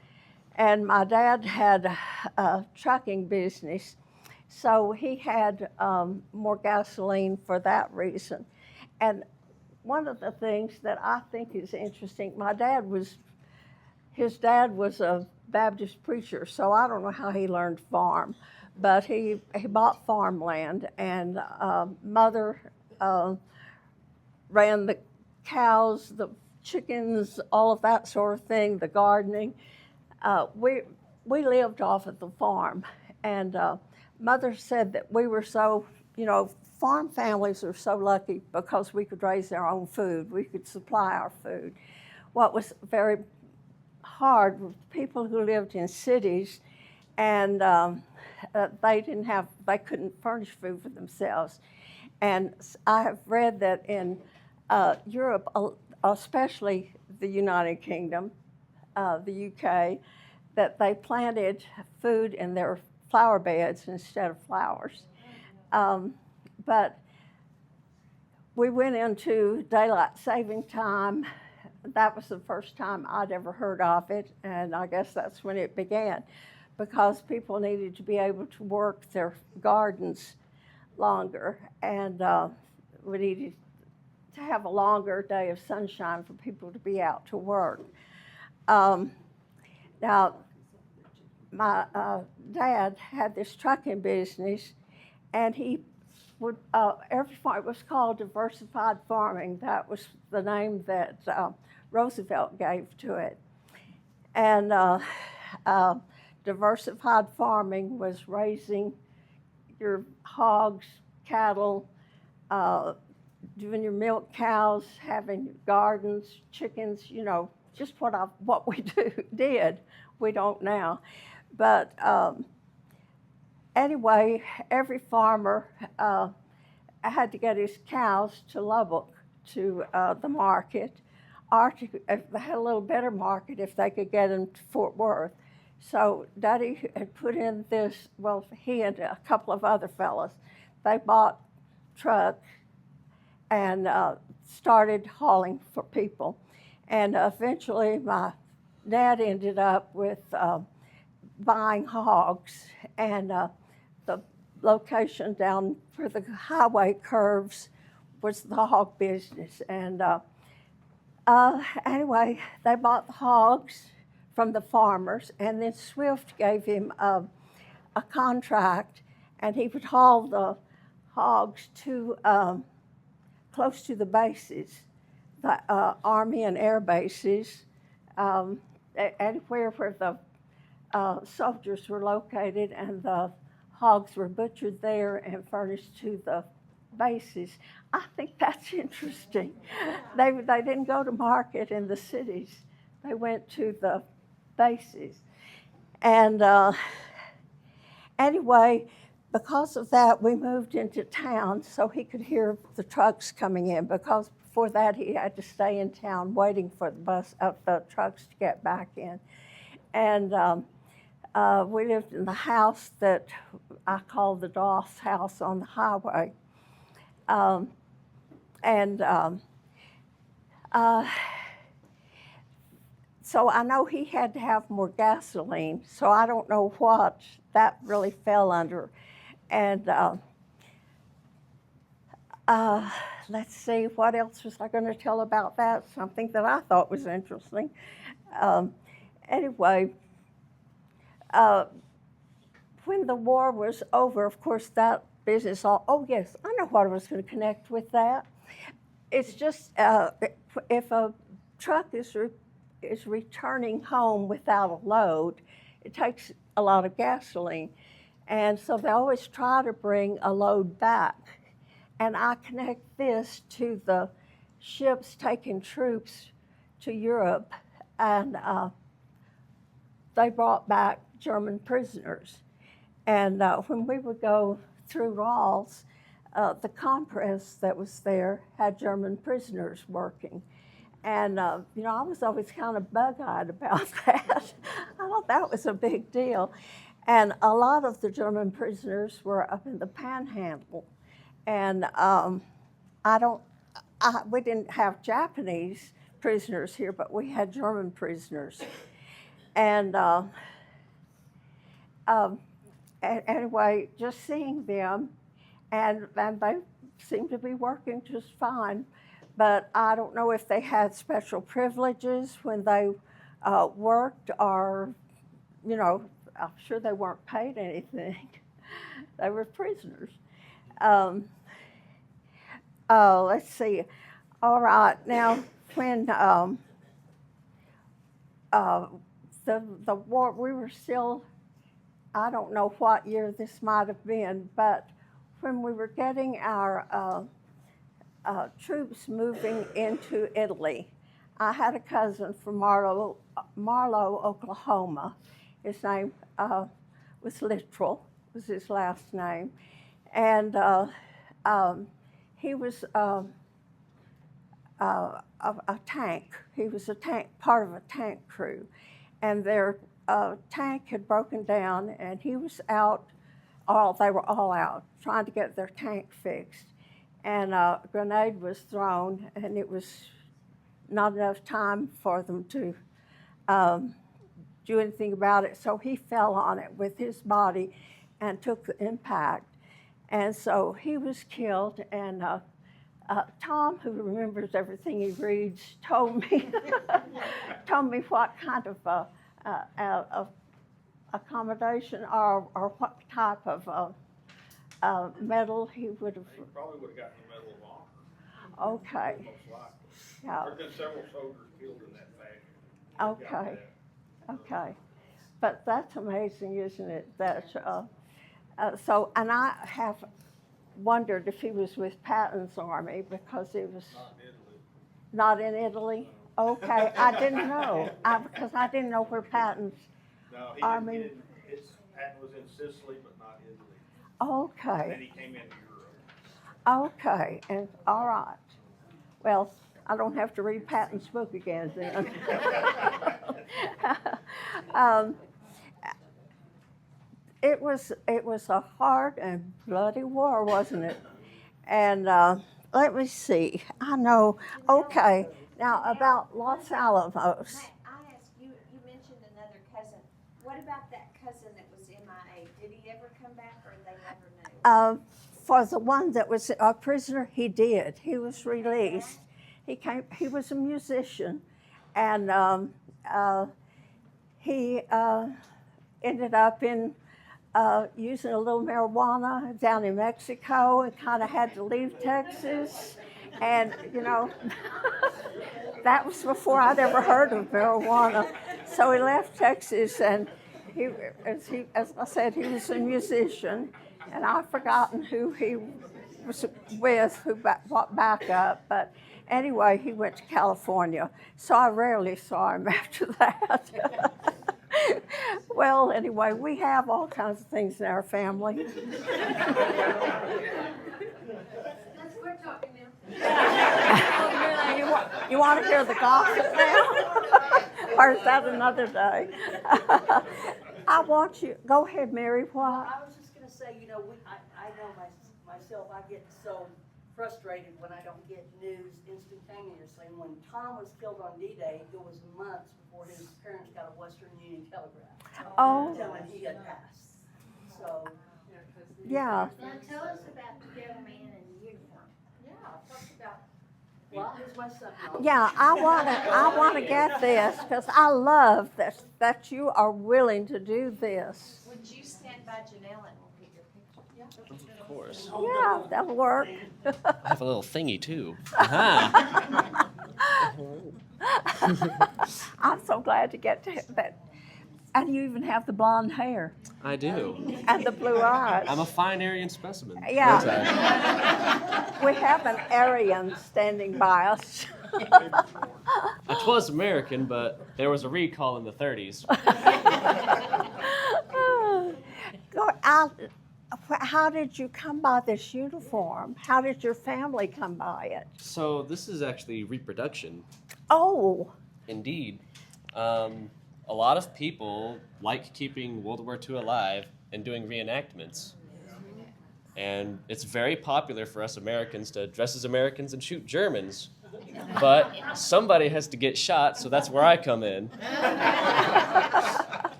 And my dad had a trucking business, so he had more gasoline for that reason. And one of the things that I think is interesting, his dad was a Baptist preacher, so I don't know how he learned farm, but he bought farmland, and mother ran the cows, the chickens, all of that sort of thing, the gardening. We lived off of the farm, and mother said that we were so, farm families are so lucky because we could raise our own food, we could supply our food. What was very hard with people who lived in cities, and they couldn't furnish food for themselves. And I have read that in Europe, especially the United Kingdom, the UK, that they planted food in their flower beds instead of flowers. But we went into daylight saving time. That was the first time I'd ever heard of it, and I guess that's when it began, because people needed to be able to work their gardens longer, and we needed to have a longer day of sunshine for people to be out to work. Now, my dad had this trucking business, and he would, it was called diversified farming. That was the name that Roosevelt gave to it. And diversified farming was raising your hogs, cattle, doing your milk cows, having gardens, chickens, just what we did. We don't now. But anyway, every farmer had to get his cows to Lubbock, to the market, or if they had a little better market, if they could get them to Fort Worth. So Daddy had put in this, he and a couple of other fellas, they bought trucks and started hauling for people. And eventually my dad ended up with buying hogs, and the location down where the highway curves was the hog business. And anyway, they bought the hogs from the farmers, and then Swift gave him a contract, and he would haul the hogs to close to the bases, the Army and Air bases, anywhere where the soldiers were located, and the hogs were butchered there and furnished to the bases. I think that's interesting. They didn't go to market in the cities. They went to the bases. And anyway, because of that, we moved into town so he could hear the trucks coming in, because before that he had to stay in town waiting for the trucks to get back in. And we lived in the house that I call the Doss house on the highway. So I know he had to have more gasoline, so I don't know what that really fell under. And let's see, what else was I going to tell about that? Something that I thought was interesting. Anyway, when the war was over, of course, that business oh yes, I know what I was going to connect with that. It's just if a truck is returning home without a load, it takes a lot of gasoline. And so they always try to bring a load back. And I connect this to the ships taking troops to Europe, and they brought back German prisoners. And when we would go through Rawls, the compress that was there had German prisoners working. And, I was always kind of bug-eyed about that. I thought that was a big deal. And a lot of the German prisoners were up in the Panhandle. And we didn't have Japanese prisoners here, but we had German prisoners. And anyway, just seeing them, and they seemed to be working just fine. But I don't know if they had special privileges when they worked, or, you know, I'm sure they weren't paid anything. They were prisoners. Let's see. All right, now when the war, we were still, I don't know what year this might have been, but when we were getting our troops moving into Italy, I had a cousin from Marlow, Oklahoma. His name was Littrell, was his last name, and he was a tank. He was part of a tank crew, and their tank had broken down, and he was out. They were all out trying to get their tank fixed, and a grenade was thrown, and it was not enough time for them to do anything about it. So he fell on it with his body and took the impact. And so he was killed. And Tom, who remembers everything he reads, told me what kind of accommodation or what type of medal he would have. He probably would have gotten the Medal of Honor. Okay. Most likely. Yeah. There's been several soldiers killed in that fashion. Okay. Okay. But that's amazing, isn't it? That so, and I have wondered if he was with Patton's army, because he was Not in Italy. not in Italy. Okay, I didn't know, because I didn't know where Patton's No, army. Patton was in Sicily, but not Italy. And Okay, then he came into Europe. okay, and all right. Well, I don't have to read Patton's book again then. It was a hard and bloody war, wasn't it? And let me see. I know. Okay, now about Los Alamos. I asked you, you mentioned another cousin. What about that cousin that was MIA? Did he ever come back, or they never knew? For the one that was a prisoner, he did. He was released. He was a musician, and he ended up in using a little marijuana down in Mexico, and kind of had to leave Texas. And, you know, that was before I'd ever heard of marijuana. So he left Texas, and as I said, he was a musician, and I've forgotten who he was with, who brought back up. But anyway, he went to California, so I rarely saw him after that. Well, anyway, we have all kinds of things in our family. We're talking now. You want to hear the gossip now? Or is that another day? I want you, go ahead, Mary, what? I was just gonna say, you know, I know myself, I get so frustrated when I don't get news instantaneously. When Tom was killed on D-Day, it was months before his parents got a Western Union telegram telling he had passed. So, Yeah. Now tell us about the young man in uniform. well, here's my son. Yeah, I want to get this, because I love that you are willing to do this. Would you stand by Janelle and we'll get your picture? Of course. Yeah, that'll work. I have a little thingy too. Uh-huh. I'm so glad to get to that. And you even have the blonde hair I do. and the blue eyes. I'm a fine Aryan specimen. Yeah. aren't I? We have an Aryan standing by us. I was American, but there was a recall in the 30s. How did you come by this uniform? How did your family come by it? So this is actually reproduction, Oh, indeed. a lot of people like keeping World War II alive and doing reenactments. And it's very popular for us Americans to dress as Americans and shoot Germans. But somebody has to get shot, so that's where I come in.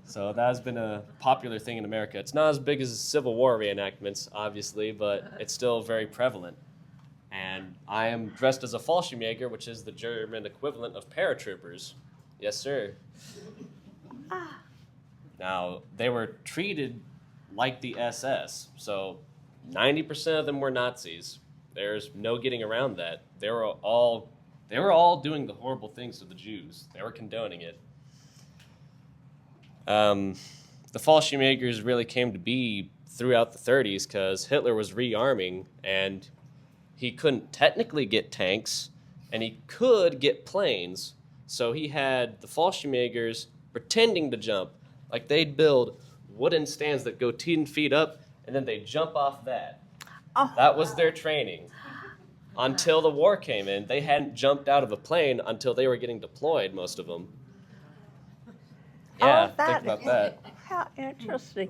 So that has been a popular thing in America. It's not as big as Civil War reenactments, obviously, but it's still very prevalent. And I am dressed as a Fallschirmjäger, which is the German equivalent of paratroopers. Yes, sir. Now, they were treated like the SS, so 90% of them were Nazis. There's no getting around that. They were all doing the horrible things to the Jews. They were condoning it. The Fallschirmjägers really came to be throughout the 30s because Hitler was rearming, and he couldn't technically get tanks, and he could get planes. So he had the Fallschirmjägers pretending to jump. Like they'd build wooden stands that go 10 feet up, and then they'd jump off that. Oh. That was their training. Until the war came in, they hadn't jumped out of a plane until they were getting deployed, most of them. Yeah, Oh, think about that. How interesting.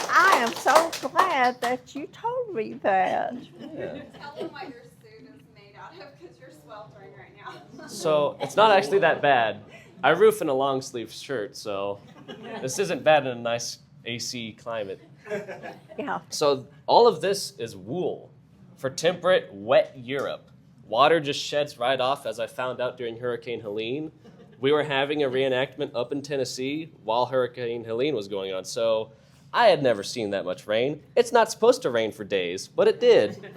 I am so glad that you told me that. Yeah. Tell them what your suit is made out of because you're sweltering right now. So it's not actually that bad. I roof in a long sleeve shirt, so this isn't bad in a nice AC climate. Yeah. So all of this is wool for temperate, wet Europe. Water just sheds right off, as I found out during Hurricane Helene. We were having a reenactment up in Tennessee while Hurricane Helene was going on, so I had never seen that much rain. It's not supposed to rain for days, but it did.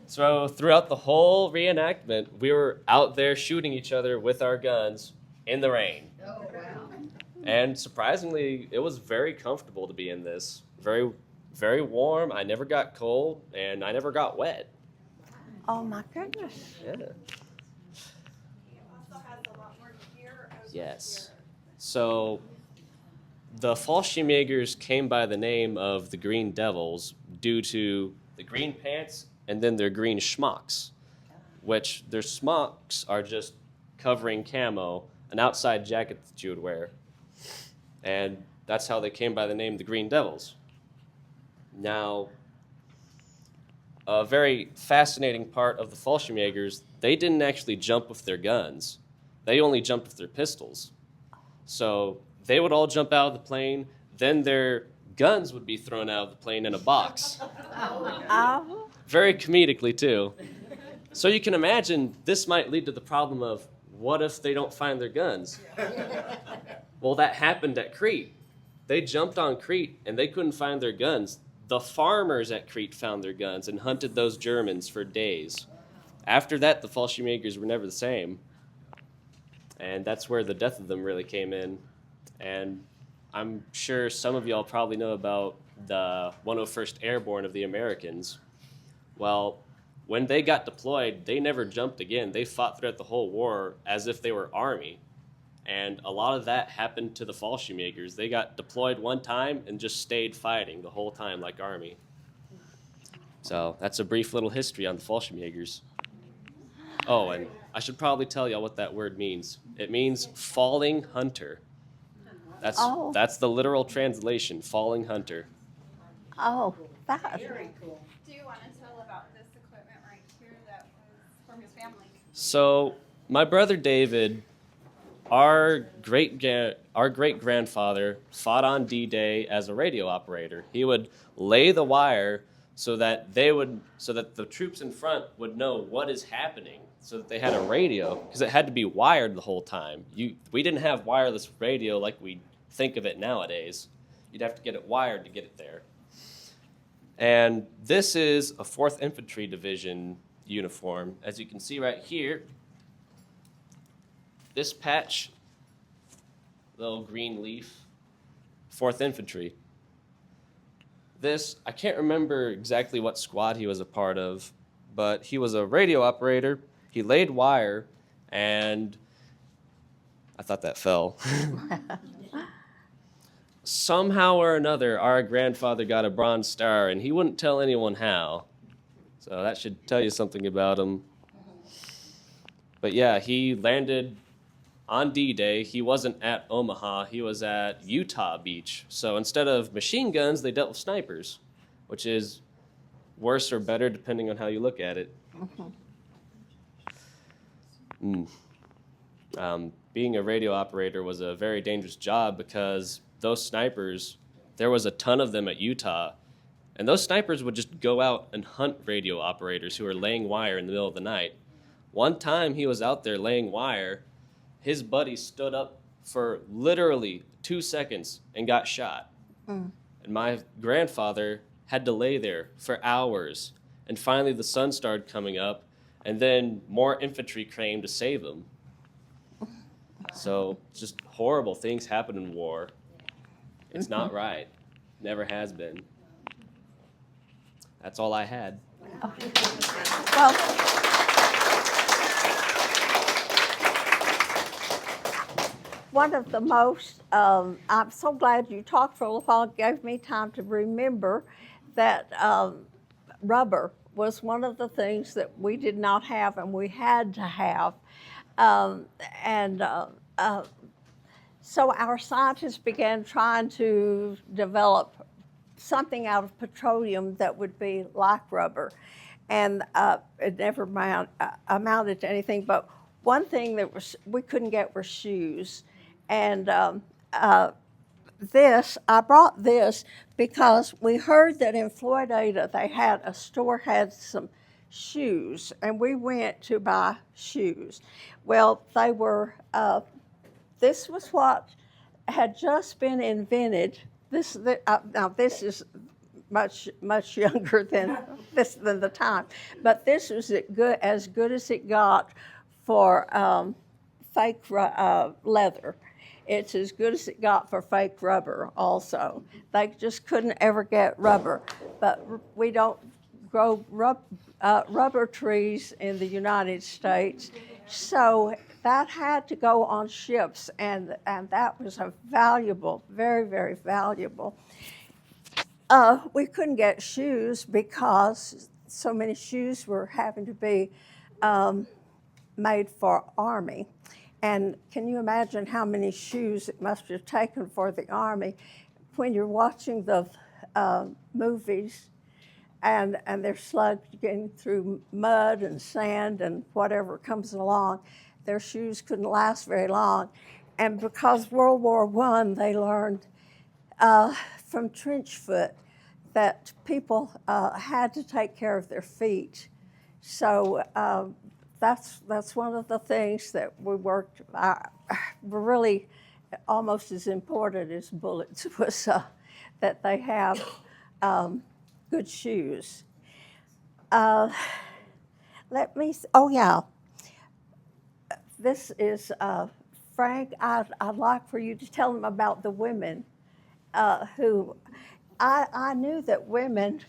So throughout the whole reenactment, we were out there shooting each other with our guns in the rain. Oh, wow. And surprisingly, it was very comfortable to be in this. Very, very warm. I never got cold, and I never got wet. Oh my goodness. Yeah. It also has a lot more gear over Yes. here. So the Fallschirmjägers came by the name of the Green Devils due to the green pants and then their green schmucks, which their smocks are just covering camo, an outside jacket that you would wear. And that's how they came by the name the Green Devils. Now, a very fascinating part of the Fallschirmjägers, they didn't actually jump with their guns. They only jumped with their pistols. So they would all jump out of the plane, then their guns would be thrown out of the plane in a box. Oh. Very comedically, too. So you can imagine this might lead to the problem of, what if they don't find their guns? Well, that happened at Crete. They jumped on Crete, and they couldn't find their guns. The farmers at Crete found their guns and hunted those Germans for days. After that, the Fallschirmjägers were never the same. And that's where the death of them really came in. And I'm sure some of y'all probably know about the 101st Airborne of the Americans. Well, when they got deployed, they never jumped again. They fought throughout the whole war as if they were Army. And a lot of that happened to the Fallschirmjägers. They got deployed one time and just stayed fighting the whole time like Army. So that's a brief little history on the Fallschirmjägers. Oh, and I should probably tell y'all what that word means. It means falling hunter. That's the literal translation, falling hunter. Oh, that. Very cool. Do you want to tell about this equipment right here that was from his family? So my brother David, our great-grandfather fought on D-Day as a radio operator. He would lay the wire so that the troops in front would know what is happening, so that they had a radio, because it had to be wired the whole time. We didn't have wireless radio like we think of it nowadays. You'd have to get it wired to get it there. And this is a 4th Infantry Division uniform. As you can see right here, this patch, little green leaf, 4th Infantry. This, I can't remember exactly what squad he was a part of, but he was a radio operator. He laid wire, and I thought that fell. Somehow or another, our grandfather got a Bronze Star, and he wouldn't tell anyone how. So that should tell you something about him. But yeah, he landed on D-Day. He wasn't at Omaha. He was at Utah Beach. So instead of machine guns, they dealt with snipers, which is worse or better depending on how you look at it. Being a radio operator was a very dangerous job because those snipers, there was a ton of them at Utah, and those snipers would just go out and hunt radio operators who were laying wire in the middle of the night. One time he was out there laying wire, his buddy stood up for literally 2 seconds and got shot. And my grandfather had to lay there for hours, and finally the sun started coming up, and then more infantry came to save him. So just horrible things happen in war. It's not right. Never has been. That's all I had. Well, one of the most, I'm so glad you talked for a little while, gave me time to remember that rubber was one of the things that we did not have and we had to have. So our scientists began trying to develop something out of petroleum that would be like rubber. And it never amounted to anything, but one thing that we couldn't get were shoes. And I brought this because we heard that in Floydada they had a store had some shoes, and we went to buy shoes. Well, they were, this was what had just been invented. Now this is much younger than the time, but this was as good as it got for fake leather. It's as good as it got for fake rubber also. They just couldn't ever get rubber, but we don't grow rubber trees in the United States, so that had to go on ships, and that was a valuable, very, very valuable. We couldn't get shoes because so many shoes were having to be made for Army. And can you imagine how many shoes it must have taken for the Army when you're watching the movies and they're slugging through mud and sand and whatever comes along? Their shoes couldn't last very long. And because World War I, they learned from trench foot that people had to take care of their feet. So that's one of the things that we worked, were really almost as important as bullets was that they have good shoes. Let me, oh yeah. This is Frank. I'd like for you to tell them about the women who, I knew that women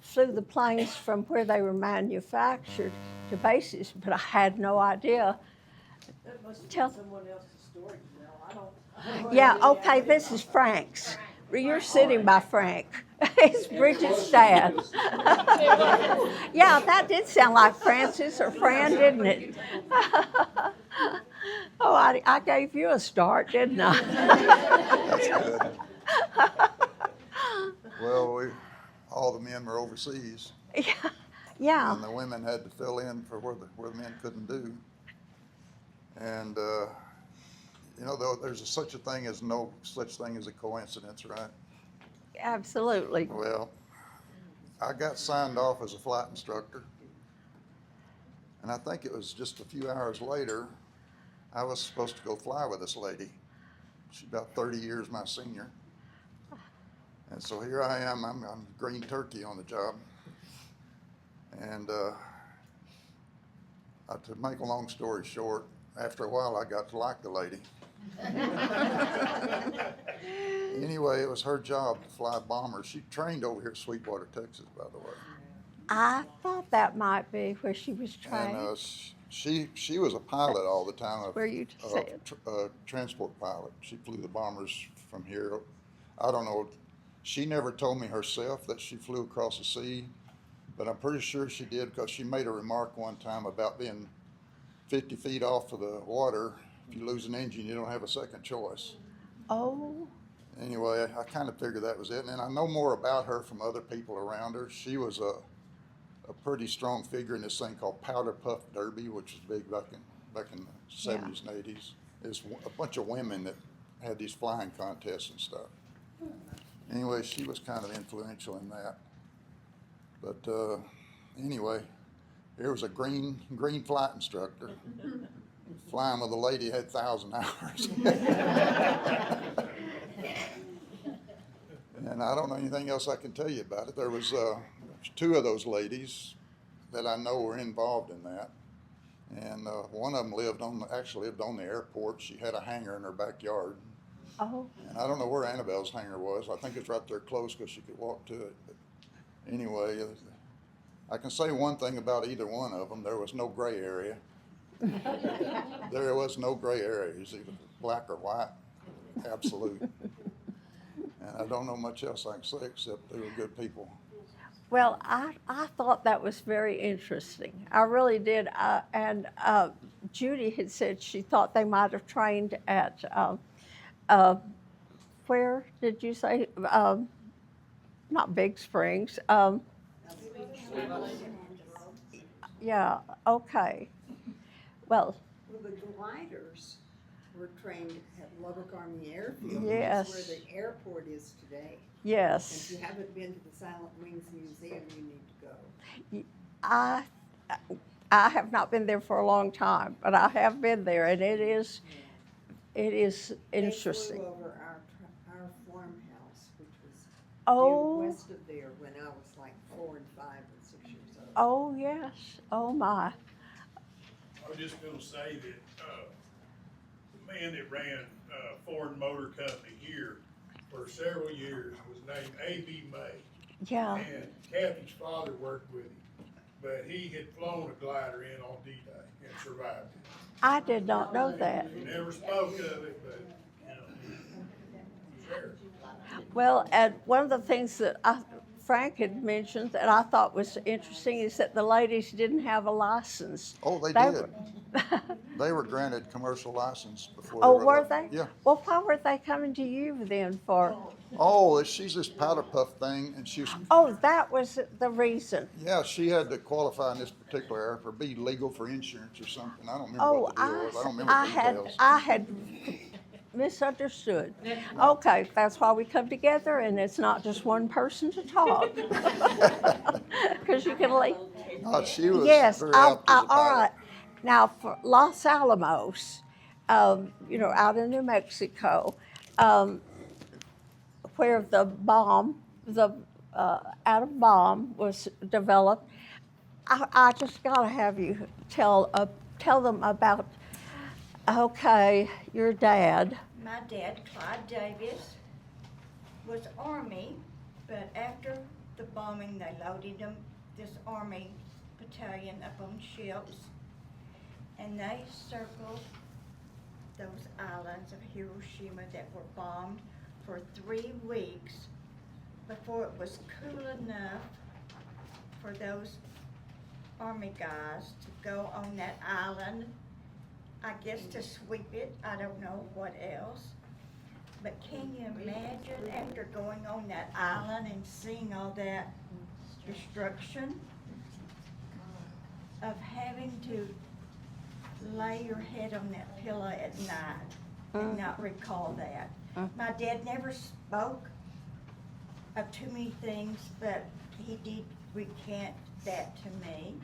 flew the planes from where they were manufactured to bases, but I had no idea. Tell someone else's story, Janelle. I don't. Yeah, okay, this is Frank's. You're sitting by Frank. It's Bridget's dad. Yeah, that did sound like Francis or Fran, didn't it? Oh, I gave you a start, didn't I? That's good. Well, all the men were overseas. Yeah. And the women had to fill in for where the men couldn't do. And, there's such a thing as no such thing as a coincidence, right? Absolutely. Well, I got signed off as a flight instructor. And I think it was just a few hours later, I was supposed to go fly with this lady. She's about 30 years my senior. And so here I am, I'm green turkey on the job. And to make a long story short, after a while I got to like the lady. Anyway, it was her job to fly bombers. She trained over here at Sweetwater, Texas, by the way. I thought that might be where she was trained. And she was a pilot all the time. Where you said. Transport pilot. She flew the bombers from here. I don't know. She never told me herself that she flew across the sea, but I'm pretty sure she did because she made a remark one time about being 50 feet off of the water. If you lose an engine, you don't have a second choice. Oh, Anyway, I kind of figured that was it. And then I know more about her from other people around her. She was a pretty strong figure in this thing called Powder Puff Derby, which was big back in the 70s and 80s. There's a bunch of women that had these flying contests and stuff. Anyway, she was kind of influential in that. But anyway, here was a green flight instructor flying with a lady who had 1,000 hours. And I don't know anything else I can tell you about it. There was two of those ladies that I know were involved in that. And one of them actually lived on the airport. She had a hangar in her backyard. oh, And I don't know where Annabelle's hangar was. I think it's right there close because she could walk to it. But anyway, I can say one thing about either one of them. There was no gray area. There was no gray area. It was either black or white. Absolute. And I don't know much else I can say except they were good people. well, I thought that was very interesting. I really did. And Judy had said she thought they might have trained at, where did you say? Not Big Springs. Yeah, okay. Well, Well, the gliders were trained at Lubbock Army Airfield. Yes. That's where the airport is today. If yes. you haven't been to the Silent Wings Museum, you need to go. I have not been there for a long time, but I have been there, and it is interesting. They flew over our farmhouse, which was Oh. due west of there when I was like 4 and 5 and 6 years old. Oh yes. Oh my. I was just gonna say that, the man that ran, Ford Motor Company here for several years was named A.B. May. Yeah. And Kathy's father worked with him, but he had flown a glider in on D-Day and survived it. I did not know that. He never spoke of it, but, you know, sure. Well, and one of the things that Frank had mentioned that I thought was interesting is that the ladies didn't have a license. Oh, they They did. were- They were granted commercial license before. Oh, they were allowed- they? Yeah. Well, why were they coming to you then for? Oh, she's this powder puff thing, and she was, Oh, that was the reason. yeah, she had to qualify in this particular area for be legal for insurance or something. I don't remember Oh, what the deal was. I don't remember I the had details. misunderstood. Okay, that's why we come together, and it's not just one person to talk. Because you can leave. She was Yes, very apt as a all right. pilot. Now, for Los Alamos, out in New Mexico, where the atom bomb was developed, I just gotta have you tell them about, okay, your dad. My dad, Clyde Davis, was Army, but after the bombing, they loaded this Army battalion up on ships, and they circled those islands of Hiroshima that were bombed for 3 weeks before it was cool enough for those Army guys to go on that island, I guess to sweep it, I don't know what else. But can you imagine after going on that island and seeing all that destruction of having to lay your head on that pillow at night and not recall that? My dad never spoke of too many things, but he did recant that to me.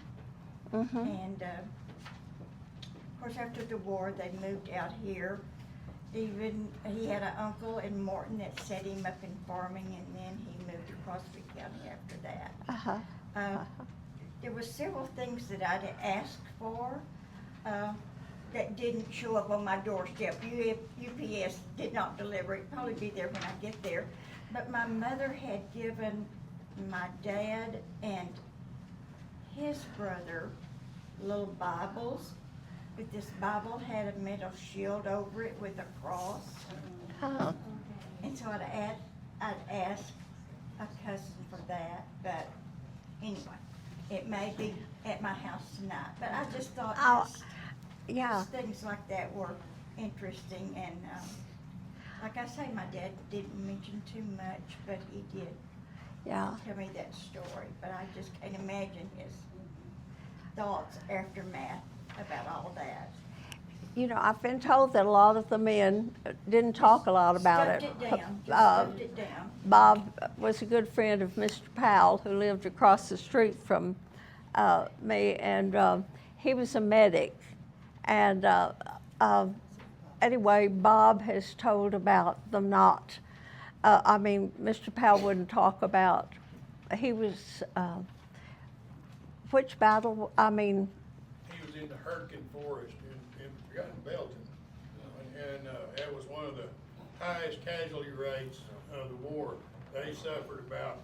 And of course, after the war, they moved out here. Even he had an uncle in Morton that set him up in farming, and then he moved to Crosby County after that. There were several things that I'd asked for that didn't show up on my doorstep. UPS did not deliver it. Probably be there when I get there. But my mother had given my dad and his brother little Bibles. But this Bible had a metal shield over it with a cross. And so I'd ask a cousin for that. But anyway, it may be at my house tonight, but I just thought Oh, just yeah, things like that were interesting, and, like I say, my dad didn't mention too much, but he did yeah. tell me that story, but I just can't imagine his thoughts, aftermath about all that. You know, I've been told that a lot of the men didn't talk a lot about it. Stuffed it down, just Uh, stuffed it down. Bob was a good friend of Mr. Powell, who lived across the street from me, and he was a medic. And anyway, Bob has told about them not. I mean, Mr. Powell wouldn't talk about. He was which battle? I mean, He was in the Hurricane Forest in Belton. And that was one of the highest casualty rates of the war. They suffered about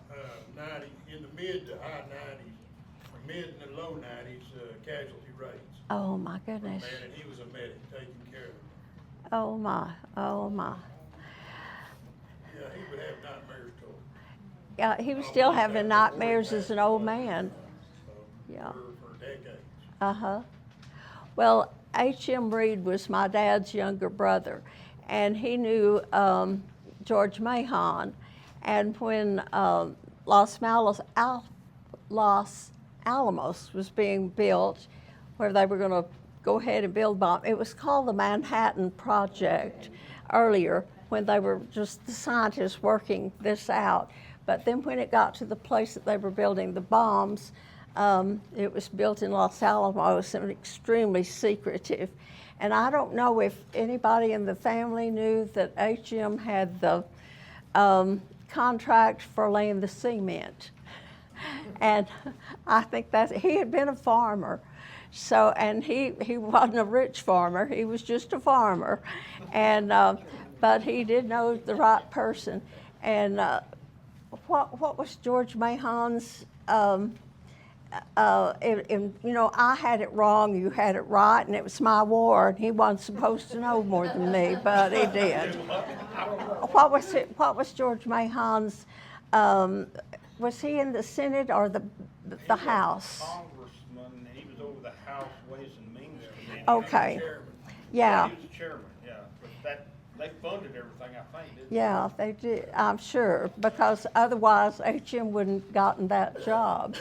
90, in the mid to high 90s, mid and the low 90s casualty rates. oh my goodness. Man, and he was a medic taking care of them. Oh my, oh my. Yeah, he would have nightmares too. Yeah, he was still having nightmares as an old man. So, Yeah. for decades. Uh-huh. Well, H.M. Reed was my dad's younger brother, and he knew George Mahon. And when Los Alamos was being built, where they were going to go ahead and build bomb, it was called the Manhattan Project earlier, when they were just the scientists working this out. But then when it got to the place that they were building the bombs, it was built in Los Alamos and extremely secretive. And I don't know if anybody in the family knew that H.M. had the contract for laying the cement. And I think that he had been a farmer. So, and he wasn't a rich farmer, he was just a farmer. And, but he did know the right person. And what was George Mahon's, you know, I had it wrong, you had it right, and it was my war, and he wasn't supposed to know more than me, but he did. What was George Mahon's, was he in the Senate or the House? Congressman, he was over the House Ways and Means Committee. Okay, Chairman. yeah. He was the chairman, yeah, but they funded everything, I think, didn't they? Yeah, they did, I'm sure, because otherwise H.M. wouldn't have gotten that job.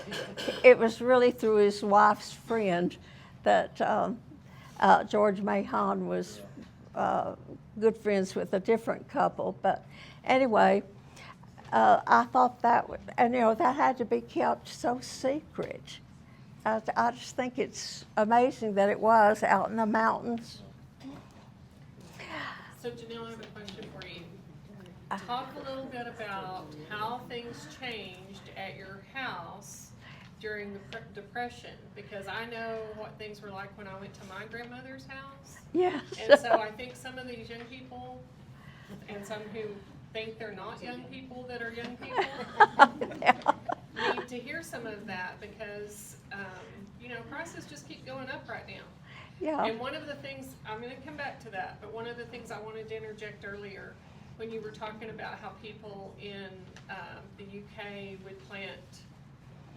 It was really through his wife's friend that George Mahon was good friends with a different couple. But anyway, I thought that would, and you know, that had to be kept so secret. I just think it's amazing that it was out in the mountains. So Janelle, I have a question for you. Talk a little bit about how things changed at your house during the Depression, because I know what things were like when I went to my grandmother's house. Yes. And so I think some of these young people, and some who think they're not young people that are young people, need to hear some of that, because, you know, prices just keep going up right now. Yeah. And one of the things, I'm gonna come back to that, but one of the things I wanted to interject earlier, when you were talking about how people in the UK would plant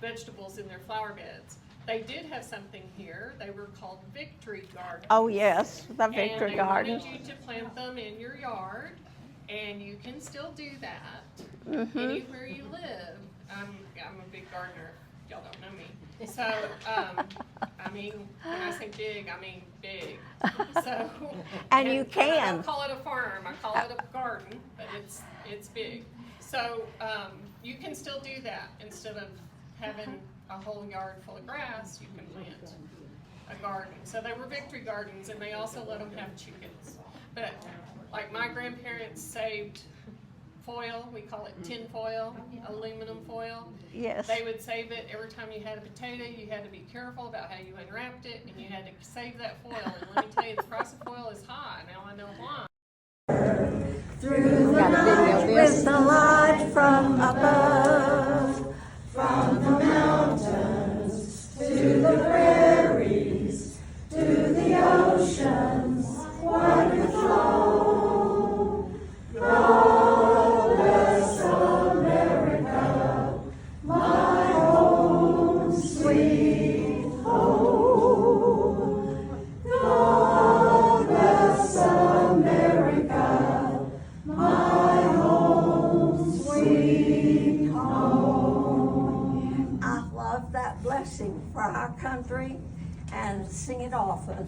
vegetables in their flower beds. They did have something here, they were called victory gardens. Oh, yes, the victory garden. And they wanted you to plant them in your yard, and you can still do that Mm-hmm. anywhere you live. I'm a big gardener, y'all don't know me. So, I mean, when I say big, I mean big. So. And you I can. don't call it a farm, I call it a garden, but it's big. So, you can still do that. Instead of having a whole yard full of grass, you can plant a garden. So they were victory gardens, and they also let them have chickens. But like my grandparents saved foil, we call it tin foil, aluminum foil. Yes. They would save it every time you had a potato. You had to be careful about how you unwrapped it, and you had to save that foil. And let me tell you, the price of foil is high. Now I know why. Through the night with the light from above, from the mountains to the prairies, to the oceans, wide and flow. God bless America, my home, sweet for our country and sing it often.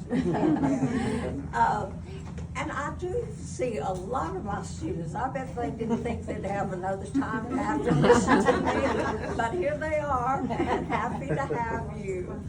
And I do see a lot of my students, I bet they didn't think they'd have another time to have to listen to me, but here they are, and happy to have you.